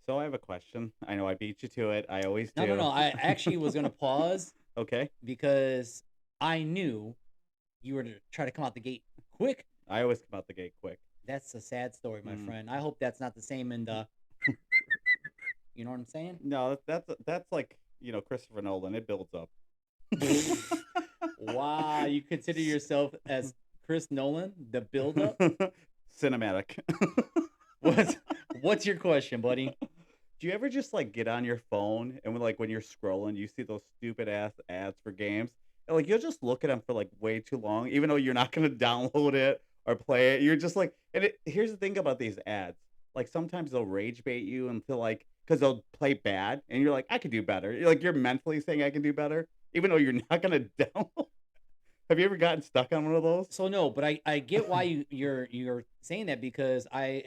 So I have a question. I know I beat you to it. I always No, no, do. no. I actually was gonna pause Okay. because I knew you were to try to come out the gate quick. I always come out the gate quick. That's a sad story, my Mm. friend. I hope that's not the same in the. You know what I'm saying? No, that's like Christopher Nolan. It builds up. Wow, you consider yourself as Chris Nolan, the buildup? Cinematic. What's what's your question, buddy? Do you ever just like get on your phone and when you're scrolling, you see those stupid ass ads for games, and like you'll just look at them for like way too long, even though you're not gonna download it or play it. You're just like, here's the thing about these ads. Like sometimes they'll rage bait you until like because they'll play bad, and you're like, I could do better. You're mentally saying I can do better, even though you're not gonna download. Have you ever gotten stuck on one of those? So no, but I get why you're saying that because I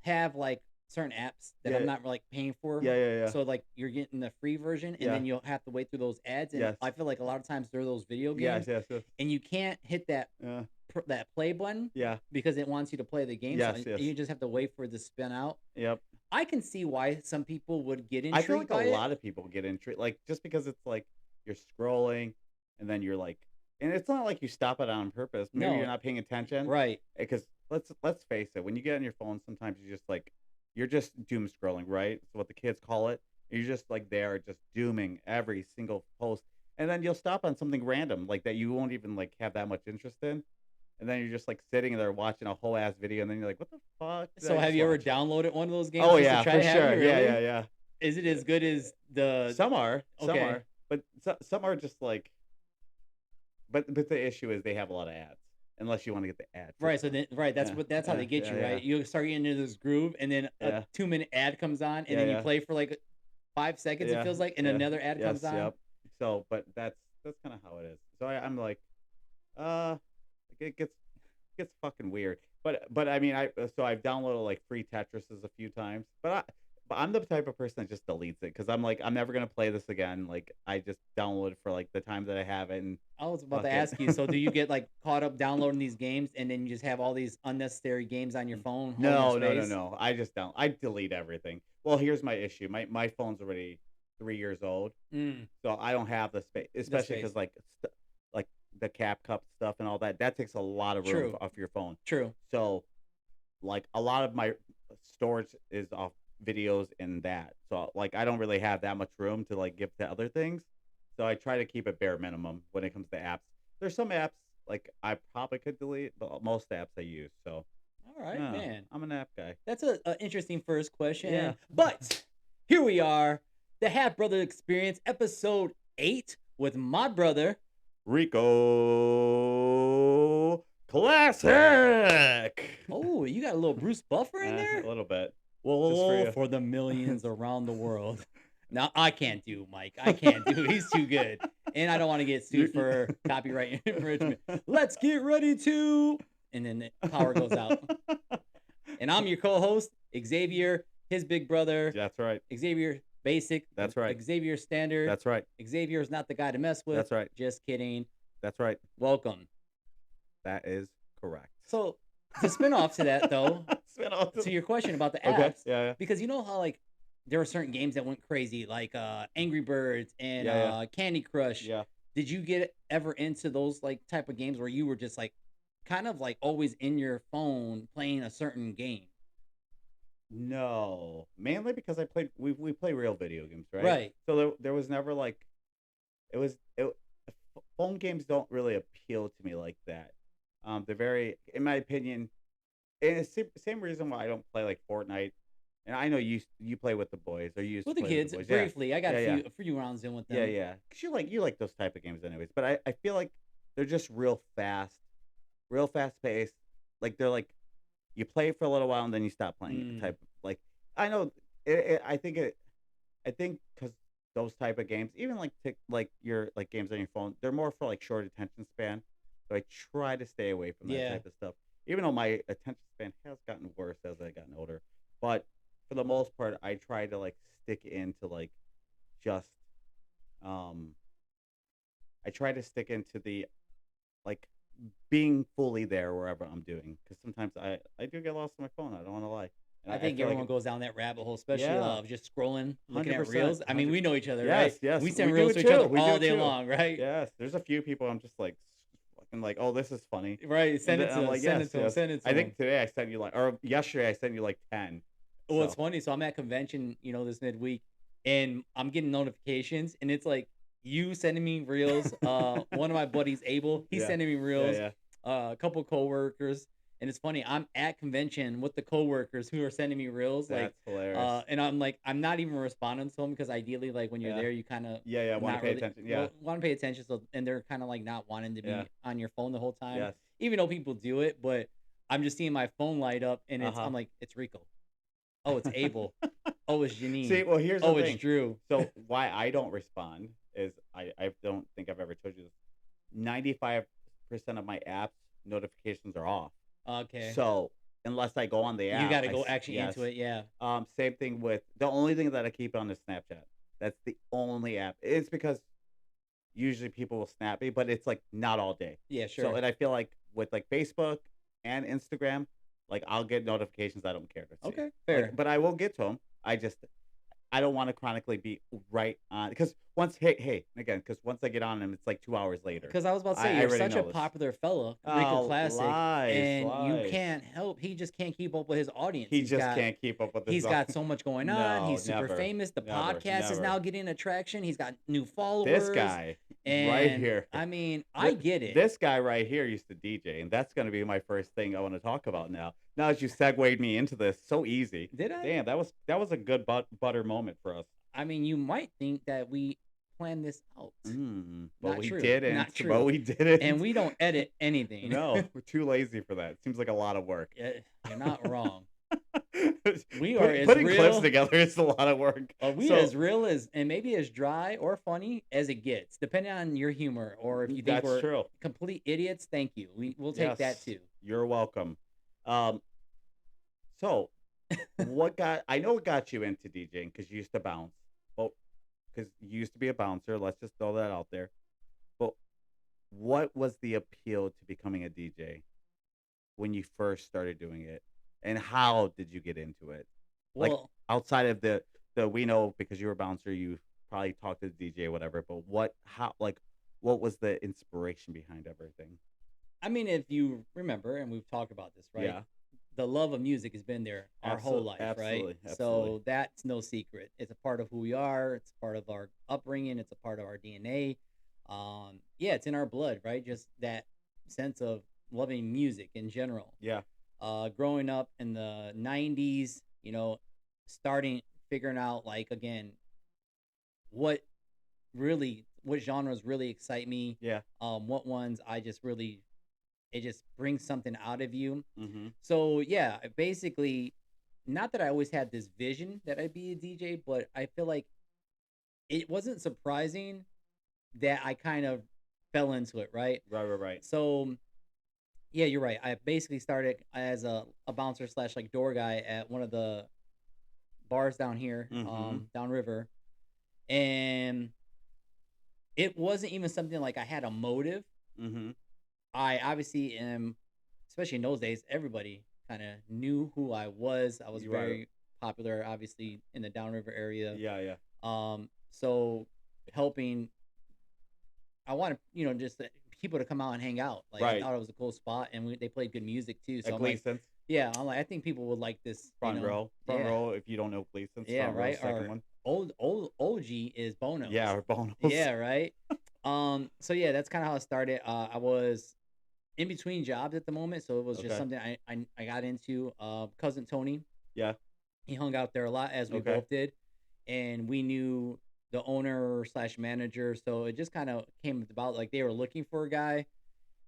have like certain apps that I'm Yeah, not like paying for. yeah, yeah, yeah, So like you're getting the free version and yeah. then you'll have to wait through those ads and Yes, I feel like a lot of times they're those video yes, games yes, yes. and you can't hit Yeah, that play button yeah, because it wants you to play the game so yes, yes. you just have to wait for it to spin out. Yep. I can see why some people would get I feel intrigued like a by it. lot of people get intrigued, like just because it's like you're scrolling, and then you're like, and it's not like you stop it on purpose. Maybe you're No, not paying attention, right. because let's face it, when you get on your phone, sometimes you're just doom scrolling, right? It's what the kids call it. You're just like there, just dooming every single post, and then you'll stop on something random like that you won't even like have that much interest in, and then you're just like sitting there watching a whole ass video, and then you're like, what the fuck did So I have just you ever watch? downloaded one of those games Oh just to yeah, try? for Have sure. you Yeah, yeah, really? yeah. Is it as good as the Some okay. are, but some are just like, but the issue is they have a lot of ads. Unless you want to get the ad free Right, so one. then right, Yeah, that's how yeah, they get yeah, you, yeah, right? You start getting into this groove and then a yeah, 2-minute ad comes on and yeah, then you yeah, play for like 5 seconds, it yeah, feels like, and yeah. another ad Yes, comes on. yep. So, but that's kind of how it is. So I'm like, uh, it gets fucking weird. But I mean, I've downloaded like free Tetrises a few times, but I'm the type of person that just deletes it because I'm like I'm never gonna play this again. Like I just download it for like the time that I have it and I was about fuck to it. ask you, so do you get like caught up downloading these games and then you just have all these unnecessary games on your phone holding up No, no, no, space? no. I delete everything. Well, here's my issue. My phone's already 3 years old, Mm, so I don't have the space, the especially space. because like the cap cup stuff and all that. That takes a lot of room True. off your phone. True. So like a lot of my storage is off videos and that. So like I don't really have that much room to like give to other things. So I try to keep it bare minimum when it comes to apps. There's some apps like I probably could delete, but most apps I use. So All right, yeah, man. I'm an app guy. That's a interesting first Yeah. question. But here we are, the Half Brother Experience, episode 8 with my brother. Rico Classic. Oh, you got a little Bruce Buffer in A there? little bit. Just for Whoa, you. for the millions around the world. Now I can't do Mike. I can't do. He's too good, and I don't want to get sued You- for copyright infringement. Let's get ready to, and then the power goes out. And I'm your co-host Xavier, his big brother. That's right. Xavier Basic. That's right. Xavier Standard. That's right. Xavier is not the guy to mess with. That's right. Just kidding. That's right. Welcome. That is correct. So to spin off to that though, Spin off to your question about the Okay. apps, Yeah. because you know how like there were certain games that went crazy, like Angry Birds and Yeah. Candy Crush. Yeah. Did you get ever into those like type of games where you were just like kind of like always in your phone playing a certain game? No, mainly because we play real video games, right? Right. So there was never like it phone games don't really appeal to me like that. They're very, in my opinion, and it's the same reason why I don't play like Fortnite. And I know you play with the boys, or you used With to the play with kids, the boys. Yeah, briefly. I got yeah, yeah, a few rounds in with yeah, them. yeah. Cause you like those type of games anyways. But I feel like they're just real fast paced. Like they're like you play for a little while and then you stop playing it. Mm, Type of like I know I think because those type of games, even like like your like games on your phone, they're more for like short attention span. So I try to stay away from that yeah. type of stuff. Even though my attention span has gotten worse as I gotten older, but for the most part, I try to like stick into like just um I try to stick into the like being fully there wherever I'm doing because sometimes I do get lost on my phone. I don't want to lie. And I I think feel everyone like, goes down that rabbit hole, especially yeah, of just scrolling, looking at 100%, reels. I mean, 100. we know each other, right? Yes, yes, We we send do reels it to each other too. We do all it day too. long, right? Yes, there's a few people I'm just like fucking like, oh, this is funny, Right. and Send then it to I'm them. like, Send yes, it to them. yes. Send it I to them. think today I sent you like, or yesterday I sent you like 10. Well, it's So funny. So I'm at convention, this midweek, and I'm getting notifications, and it's like you sending me reels. One of my buddies, Abel, he's yeah, sending me yeah, reels. yeah. A couple coworkers, and it's funny. I'm at convention with the coworkers who are sending me reels, like, That's hilarious. and I'm like, I'm not even responding to them because ideally, like when you're Yeah, there, you kind of yeah, yeah. Want to not pay really attention? Yeah, want to pay attention. So, and they're kind of like not wanting to yeah, be on your phone the whole time, yes. even though people do it. But I'm just seeing my phone light up, and Uh I'm huh. like, it's Rico. Oh, it's Abel. Oh, it's See, Janine. well, here's the Oh, it's thing. Drew. So why I don't respond is I don't think I've ever told you this. 95% of my apps notifications are off. Okay. So unless I go on the You app, got to go actually yes. into it. Yeah. Same thing with the only thing that I keep on is Snapchat. That's the only app. It's because usually people will snap me, but it's like not all day. Yeah, So, sure. and I feel like with like Facebook and Instagram, like I'll get notifications I don't care to see. Okay. Like, Fair. but I will get to them. I don't want to chronically be right on because once hey again because once I get on them, it's like 2 hours later. Because I was about to say, I you're already such a know this. popular fella, Rico Oh, Classic, lies, and you lies. can't help. He just can't keep up with his audience. He just can't keep up with this. He's got so much going on. No, He's super never, famous. The never, podcast is never. now getting attraction. He's got new followers. This guy right And here. I mean, I get it. This guy right here used to DJ, and that's going to be my first thing I want to talk about now. Now that you segued me into this so easy. Did I? Damn, that was a good butter moment for us. I mean, you might think that we planned this out. But Not we true. didn't. Not true. But we didn't. And we don't edit anything. No, we're too lazy for that. Seems like a lot of work. Yeah, you're not wrong. We Put- are as putting real. clips together is a lot of work. We So- as real as and maybe as dry or funny as it gets, depending on your humor. Or if you think That's we're true. complete idiots, thank you. We'll take that Yes, too. You're welcome. So I know what got you into DJing because you used to bounce. Well, because you used to be a bouncer. Let's just throw that out there. But what was the appeal to becoming a DJ when you first started doing it, and how did you get into it? Like Well, outside of the we know because you were a bouncer, you probably talked to the DJ, whatever. But what was the inspiration behind everything? I mean, if you remember, and we've talked about this, right? Yeah. The love of music has been there our whole life, Absolutely, right? absolutely. So that's no secret. It's a part of who we are. It's a part of our upbringing. It's a part of our DNA. Yeah, it's in our blood, right? Just that sense of loving music in general. Yeah. Growing up in the '90s, figuring out like again what genres really excite me. Yeah. What ones it just brings something out of you. Mm-hmm. So yeah, basically, not that I always had this vision that I'd be a DJ, but I feel like it wasn't surprising that I kind of fell into it, right? Right. So yeah, you're right. I basically started as a bouncer slash like door guy at one of the bars down here, downriver, and it wasn't even something like I had a motive. Mm-hmm. I obviously am, especially in those days, everybody kind of knew who I was. I was You are. very popular, obviously, in the downriver area. Yeah. So helping, I wanted, just people to come out and hang out. Like I Right. thought it was a cool spot, and they played good music too. So At I'm like, Gleason's yeah, I think people would like this. front row. Yeah. Row. If you don't know Gleason's, Yeah, front row, right. second Our one. old OG is Bono. Yeah, or bonus. Yeah, right. So yeah, that's kind of how it started. I was in between jobs at the moment, so it was just Okay. something I got into. Cousin Tony, Yeah. he hung out there a lot as we Okay. both did, and we knew the owner slash manager, so it just kind of came about like they were looking for a guy,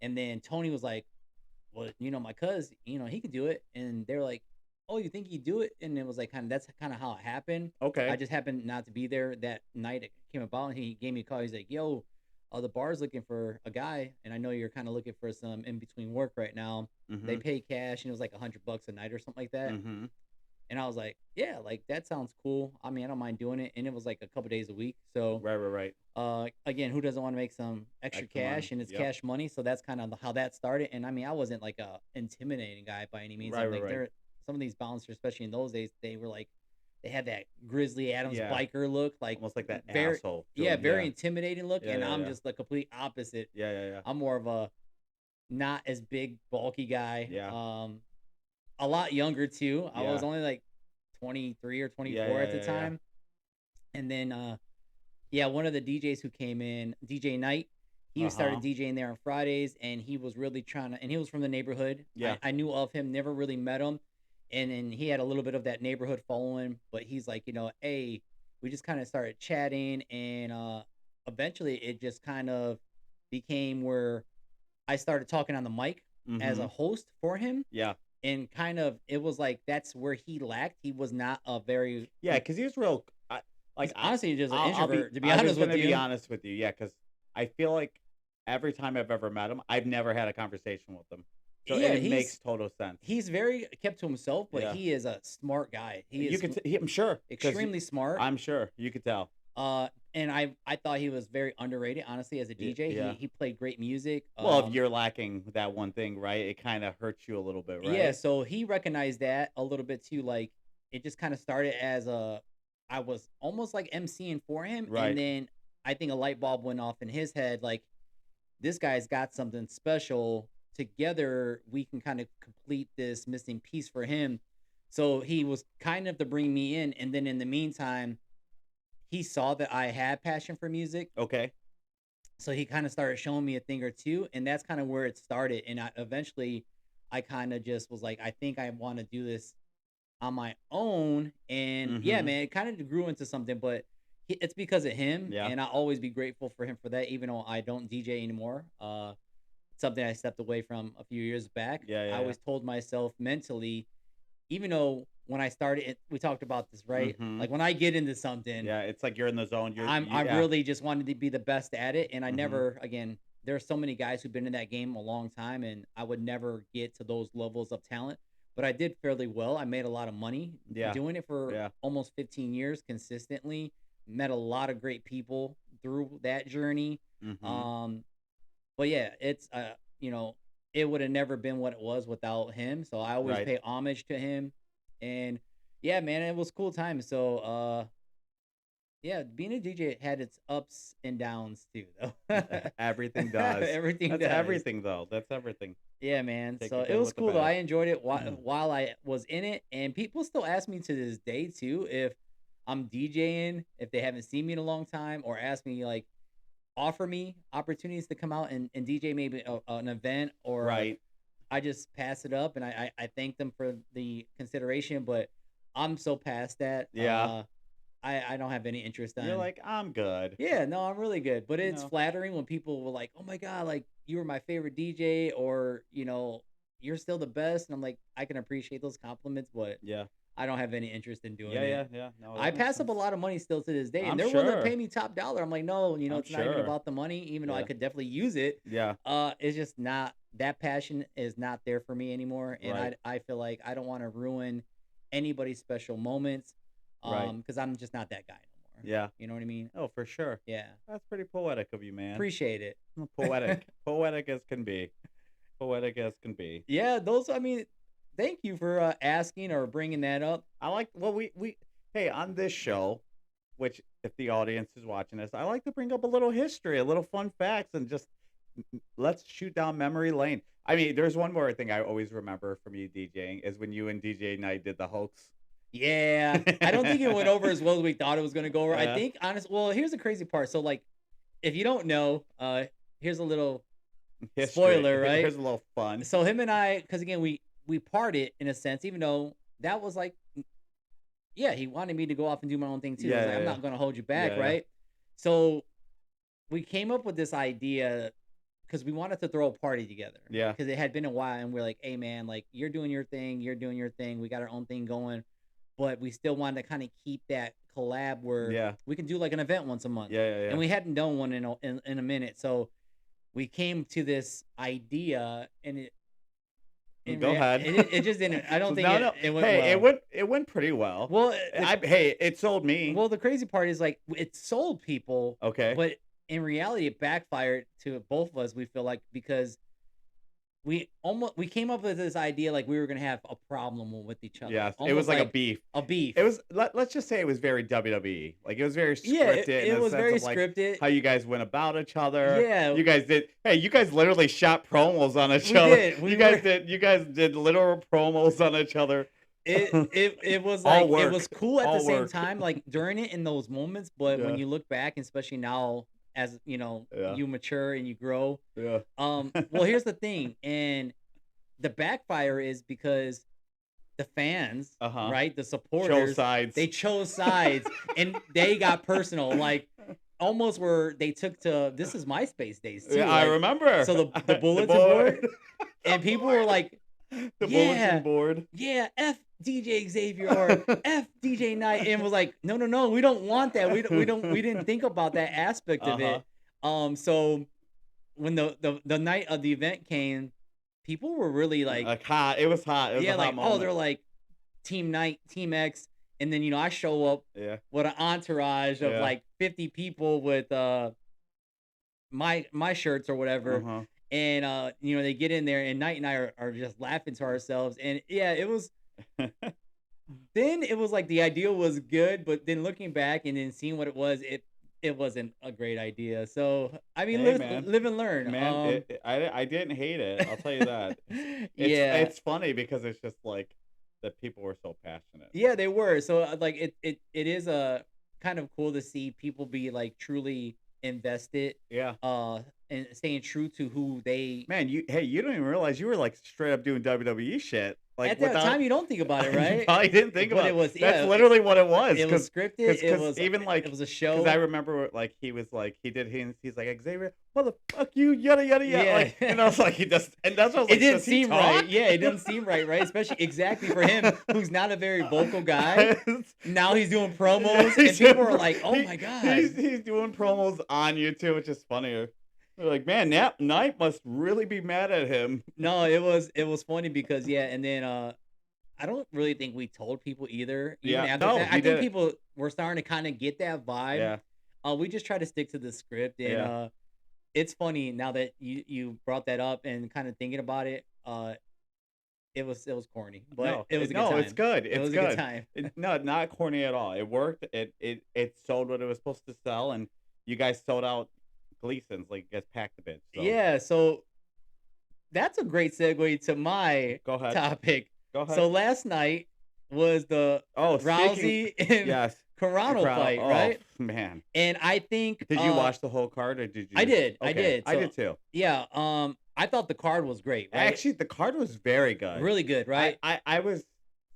and then Tony was like, "Well, my cousin, he could do it," and they were like, "Oh, you think he'd do it?" And it was like that's kind of how it happened. Okay. I just happened not to be there that night it came about, and he gave me a call. He's like, "Yo, the bar's looking for a guy, and I know you're kind of looking for some in between work right now. They pay cash, and it was like $100 a night or something like that." Mm-hmm. And I was like, "Yeah, like that sounds cool. I mean, I don't mind doing it." And it was like a couple days a week. So, Right. again, who doesn't want to make some extra Extra money. cash? And it's Yep. cash money, so that's kind of how that started. And I mean, I wasn't like a intimidating guy by any means. Right, I'm like, right. some of these bouncers, especially in those days, they were like they had that Grizzly Adams Yeah. biker look, like Almost like that very asshole. yeah, Feeling. very Yeah. intimidating look. Yeah. And Yeah. I'm Yeah. just the complete opposite. Yeah. Yeah. Yeah. I'm more of a not as big, bulky guy. Yeah. A lot younger too. I was Yeah. only like 23 or Yeah. 24 Yeah. at the Yeah. Yeah. time. And then yeah, one of the DJs who came in, DJ Knight, he started DJing there on Fridays, and he was really trying to, and he was from the neighborhood. Yeah. I knew of him, never really met him. And then he had a little bit of that neighborhood following, but he's like, hey, we just kind of started chatting, and eventually it just kind of became where I started talking on the mic as a host for him. Yeah. And kind of, it was like that's where he lacked. He was not a very Yeah, because he was real. he's honestly just an I'll introvert. To be I was honest with gonna you, be honest with you. Yeah, because I feel like every time I've ever met him, I've never had a conversation with him. So Yeah, it makes total sense. he's very kept to himself, but Yeah. he is a smart guy. He You is could, I'm sure, 'cause extremely smart. I'm sure you could tell. And I thought he was very underrated, honestly, as a DJ. Yeah. He played great music. Well, if you're lacking that one thing, right, it kind of hurts you a little bit, right? Yeah, so he recognized that a little bit too. Like it just kind of started as I was almost like emceeing for him, Right. and then I think a light bulb went off in his head. Like this guy's got something special. Together, we can kind of complete this missing piece for him. So he was kind of to bring me in, and then in the meantime, he saw that I had passion for music. Okay. So he kind of started showing me a thing or two, and that's kind of where it started. And eventually, I kind of just was like, I think I want to do this on my own. And yeah, Mhm. man, it kind of grew into something, but it's because of him. Yeah. And I'll always be grateful for him for that, even though I don't DJ anymore. Something I stepped away from a few years back. Yeah, yeah, I always told myself mentally, even though when I started, we talked about this, right? Mhm. Like when I get into something, Yeah, it's like you're in the zone. I yeah. really just wanted to be the best at it, and I Mhm. never again. There are so many guys who've been in that game a long time, and I would never get to those levels of talent. But I did fairly well. I made a lot of money Yeah. doing it for Yeah. almost 15 years consistently. Met a lot of great people through that journey. Mhm. But yeah, it's it would have never been what it was without him. So I always Right. pay homage to him, and yeah, man, it was cool time. So yeah, being a DJ had its ups and downs too, though. Everything does. Everything That's does. everything, though. That's everything. Yeah, man. Take So the it good was with the cool though. bad. I enjoyed it while I was in it, and people still ask me to this day too if I'm DJing, if they haven't seen me in a long time, or ask me like offer me opportunities to come out and DJ maybe an event, or Right. I just pass it up, and I thank them for the consideration, but I'm so past that. Yeah. I don't have any interest in. You're like, I'm good. Yeah, no, I'm really good. But it's No. flattering when people were like, "Oh my god, like you were my favorite DJ," or "You're still the best." And I'm like, I can appreciate those compliments, but Yeah. I don't have any interest in doing Yeah. it. Yeah. Yeah. No, I that makes pass up a sense. lot of money still to this day, and I'm they're willing to sure. pay me top dollar. I'm like, no, I'm it's not even sure. about the money, even though I Yeah. could definitely use it. Yeah. It's just not that passion is not there for me anymore, and Right. I feel like I don't want to ruin anybody's special moments, Right. because I'm just not that guy no more. Yeah. You know what I mean? Oh, for sure. Yeah, That's pretty poetic of you, man. appreciate it. Poetic. Poetic as can be. Poetic as can be. Yeah, those. I mean, thank you for asking or bringing that up. I like, well, hey, on this show, which if the audience is watching this, I like to bring up a little history, a little fun facts, and just let's shoot down memory lane. I mean, there's one more thing I always remember from you DJing is when you and DJ Knight did the hoax. Yeah, I don't think it went over as well as we thought it was going to go over. I Yeah. think, well, here's the crazy part. So, like, if you don't know, here's a little History. spoiler, right? Here's a little fun. So him and I, because again, we parted in a sense, even though that was like, yeah, he wanted me to go off and do my own thing too. I was Yeah, like, I'm yeah, not going to hold you back, Yeah, yeah. right? So we came up with this idea because we wanted to throw a party together. Yeah. Because it had been a while, and we're like, hey man, like you're doing your thing, you're doing your thing. We got our own thing going, but we still wanted to kind of keep that collab where Yeah. we can do like an event once a month. Yeah, yeah, yeah. And we hadn't done one in a minute, so we came to this idea, and Go ahead. It just didn't. I don't think No, no. it went Hey, well. it went pretty well. Well, Hey, it sold me. well, the crazy part is like it sold people, Okay. but in reality, it backfired to both of us. We feel like because we came up with this idea like we were gonna have a problem with each other, Yes, it was almost like a like beef. a beef. It was let's just say it was very WWE. Like it was very Yeah, scripted in it the was sense very of like scripted. how you guys went about each other. Yeah, You guys did. Hey, you guys literally shot promos on each we other. did. You We guys were did. You guys did literal promos on each other. it was All like it was work. cool at the All same work. time, like during it in those moments, but when Yeah. you look back, and especially now as Yeah. you mature and you grow. Yeah. Well, here's the thing, and the backfire is because the fans, Uh-huh. right, the Chose supporters, sides. they chose sides and they got personal, like almost where they took to this is MySpace days too, Yeah, I like remember. so the The bulletin board, board. and people were like, The yeah, bulletin board. yeah, F DJ Xavier or F DJ Knight, and was like, no, we don't want that. We didn't think about that aspect of Uh-huh. it. So when the night of the event came, people were really like, Like hot. It was hot. It was yeah, a like, hot oh, moment. they're like Team Night, Team X, and then I show up Yeah. with an entourage of Yeah. like 50 people with my shirts or whatever. Uh-huh. And they get in there, and Knight and I are just laughing to ourselves. And yeah, it was then it was like the idea was good, but then looking back and then seeing what it was, it wasn't a great idea. So I mean, Hey, man. live and learn. Man, I didn't hate it. I'll tell you that. Yeah, It's funny because it's just like that people were so passionate. yeah, they were. So like it is a kind of cool to see people be like truly invested, Yeah. and staying true to who they. Man, you don't even realize you were like straight up doing WWE shit. Like At that without time, you don't think about it, you right? probably didn't think But about it was, That's yeah, literally what it was. it was scripted. It Because was even like it was a because show. I remember like he was like he's like Xavier, motherfuck you, yada yada yada. Yeah. Like, and I was like he just and that's what I was It like. didn't Does he seem talk? right. Yeah, it didn't seem right, Especially exactly for him, who's not a very vocal guy. Now he's doing promos, and people are like, "Oh my god!" He's doing promos on YouTube, which is funnier. They're like, man, Nat Knight must really be mad at him. No, it was funny because yeah, and then I don't really think we told people either. Even Yeah, after no, that, I you think didn't. people were starting to kind of get that vibe. Yeah, We just try to stick to the script, and yeah. it's funny now that you brought that up and kind of thinking about it. It was corny, but No, it was a good time. it's good. It It's was a good good. time. No, not corny at all. It worked. It sold what it was supposed to sell, and you guys sold out Gleason's. Like, you guys packed a bit. So Yeah, so that's a great segue to my go ahead. topic. Go ahead. So last night was the Oh, Rousey and yes, Carano fight, Oh, right? man, And I think did you watch the whole card or did you? I did. I Okay, did. I So, did too. yeah, I thought the card was great, right? Actually, the card was very good. Really good, right? I was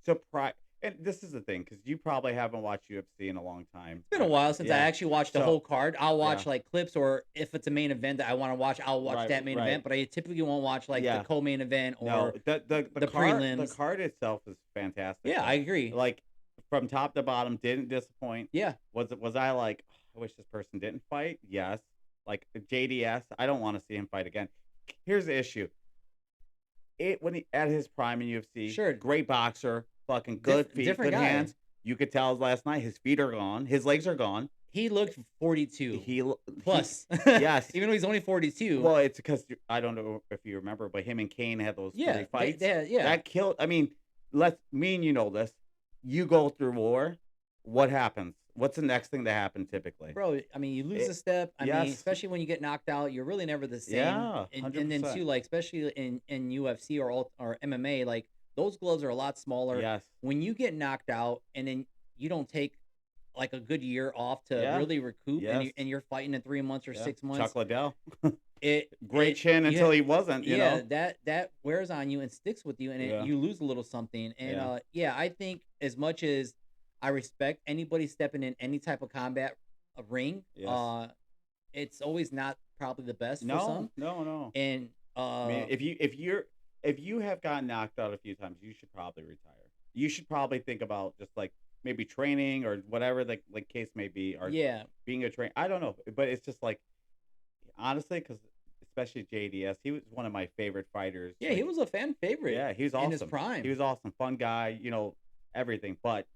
surprised, and this is the thing because you probably haven't watched UFC in a long time. It's been a while since I Yeah. actually watched the So- whole card. I'll watch yeah. like clips, or if it's a main event that I want to watch, I'll watch Right, that main right. event. But I typically won't watch like Yeah. the co-main event or No, the the card, prelims. the card itself is fantastic. yeah, though. I agree. Like from top to bottom, didn't disappoint. Yeah, Was I like, "Oh, I wish this person didn't fight? Yes. Like JDS, I don't want to see him fight again. Here's the issue. When he at his prime in UFC, Sure. great boxer, fucking good feet, different good guy. hands. You could tell last night his feet are gone, his legs are gone. he looked 42 He plus. yes. Even though he's only 42. Well, it's because I don't know if you remember, but him and Kane had those yeah, three fights. yeah. That killed. I mean, me and you know this. You go through war. What happens? What's the next thing that happens typically? Bro, I mean, you lose It- a step. I mean, yes. especially when you get knocked out, you're really never the same. Yeah, and then 100%. too, like especially in UFC or MMA, like those gloves are a lot smaller. Yes. When you get knocked out and then you don't take like a good year off to Yeah. really recoup, and, Yes. you're fighting in 3 months or Yeah. 6 months, Chuck Liddell. it Great chin you until ha- he wasn't. You yeah, know. that wears on you and sticks with you, and Yeah. you lose a little something. And Yeah. yeah, I think as much as I respect anybody stepping in any type of combat ring, Yes. it's always not probably the best for No, some. no. And I mean, if you have gotten knocked out a few times, you should probably retire. You should probably think about just like maybe training or whatever the like case may be, or yeah, being a train. I don't know, but it's just like honestly, because especially JDS, he was one of my favorite fighters. yeah, like, he was a fan favorite. Yeah, he was in awesome. his prime. He was awesome, fun guy. You know everything, but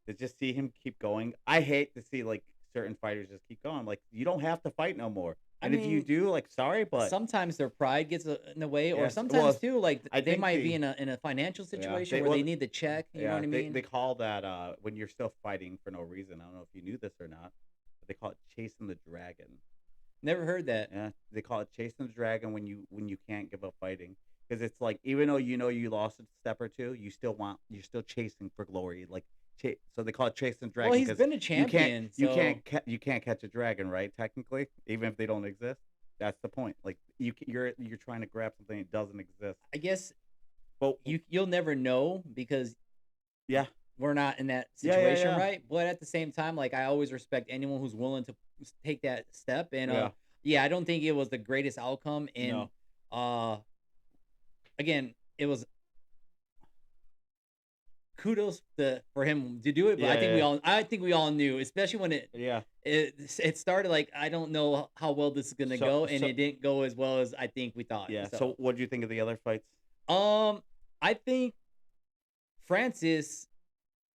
to just see him keep going, I hate to see like certain fighters just keep going. Like you don't have to fight no more. I And if you mean, do, like, sorry, but sometimes their pride gets in the way, or yes, well, sometimes too, like I they think might be in a financial yeah, situation where they need the check. You know what I they mean? call that when you're still fighting for no reason. I don't know if you knew this or not, but they call it chasing the dragon. Never heard that. Yeah, they call it chasing the dragon when you can't give up fighting because it's like even though you know you lost a step or two, you're still chasing for glory. Like so they call it chasing the Well, dragon he's because been a champion, so you can't catch a dragon, right? Technically, even if they don't exist, that's the point. Like you're trying to grab something that doesn't exist. I guess But you'll never know because yeah, we're not in that yeah, situation, yeah, right? But at the same time, like I always respect anyone who's willing to take that step. And yeah. yeah, I don't think it was the greatest outcome. And No, uh, again, it was kudos for him to do it. But yeah, yeah, I think we all knew, especially when yeah. it started. Like I don't know how well this is gonna go, and So it didn't go as well as I think we thought. yeah. So So what do you think of the other fights? I think Francis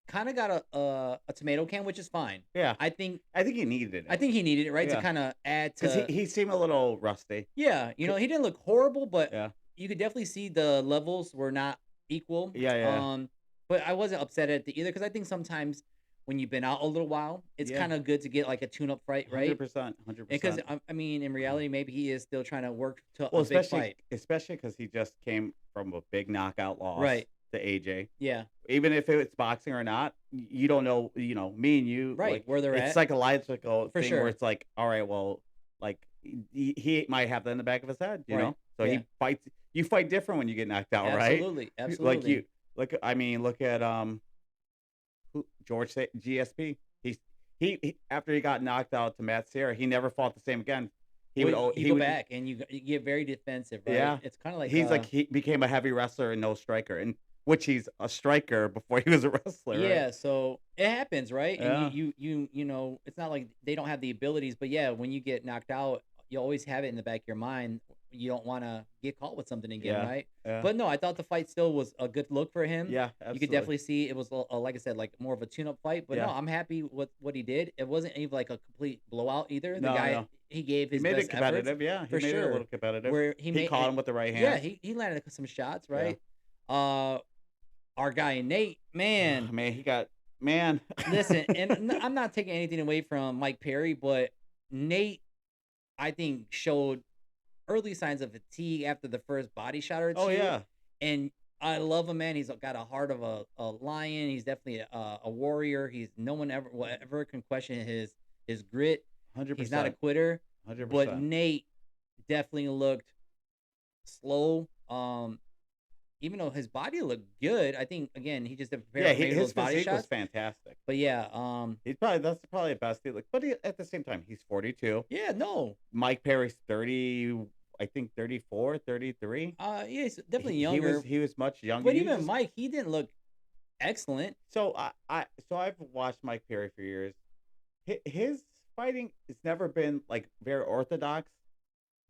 kind of got a tomato can, which is fine. Yeah, I think I think he needed I it. think he needed it, right, to Yeah, kind of add because to. he seemed a little rusty. Yeah, C- he didn't look horrible, but Yeah, you could definitely see the levels were not equal. yeah, yeah, But I wasn't upset at it either because I think sometimes when you've been out a little while, it's yeah. kind of good to get like a tune-up fight, right? 100%, hundred Because percent. I mean, in reality, maybe he is still trying to work to Well, a big fight, especially because he just came from a big knockout loss right? to AJ. Yeah, Even if it's boxing or not, you don't know. You know, me and you, right. like Where they're it's at, psychological for thing where sure. it's like, all right, well, like he might have that in the back of his head, you Right. know. So Yeah. he fights. You fight different when you get knocked out, right? Absolutely. Like Absolutely. I mean, look at GSP. He after he got knocked out to Matt Serra, he never fought the same again. He Well, would you he go would back and you get very defensive, right? yeah. It's kind of like He's like he became a heavy wrestler and no striker, and which he's a striker before he was a wrestler, right? yeah, so it happens, right? And Yeah, it's not like they don't have the abilities, but yeah, when you get knocked out, you always have it in the back of your mind. You don't want to get caught with something again, yeah, right? yeah, But no, I thought the fight still was a good look for him. yeah. You could Absolutely. definitely see it was like I said, like more of a tune-up fight. But no, Yeah. I'm happy with what he did. It wasn't even like a complete blowout either. The No, guy no. he gave He his made it best efforts competitive. Yeah, he for made it a sure. little competitive. Where he He made caught it, him with the right yeah, hand. he landed some shots, Yeah. right? Uh, our guy Nate, man, Man, he got man. listen, and I'm not taking anything away from Mike Perry, but Nate, I think, showed early signs of fatigue after the first body shot or Oh two. yeah, And I love him, man. He's got a heart of a lion. He's definitely a warrior. No one ever will ever can question his grit. hundred He's not a percent, quitter. hundred But percent. Nate definitely looked slow. Even though his body looked good, I think again he just didn't prepare Yeah, for maybe his those body physique was shots. fantastic. But yeah, That's probably the best. Like, but at the same time, he's 42. yeah, no, Mike Perry's 30, I think 34, 33. yeah, he's definitely younger. He was much younger. But You even just Mike, he didn't look excellent. so so I've watched Mike Perry for years. His fighting has never been like very orthodox.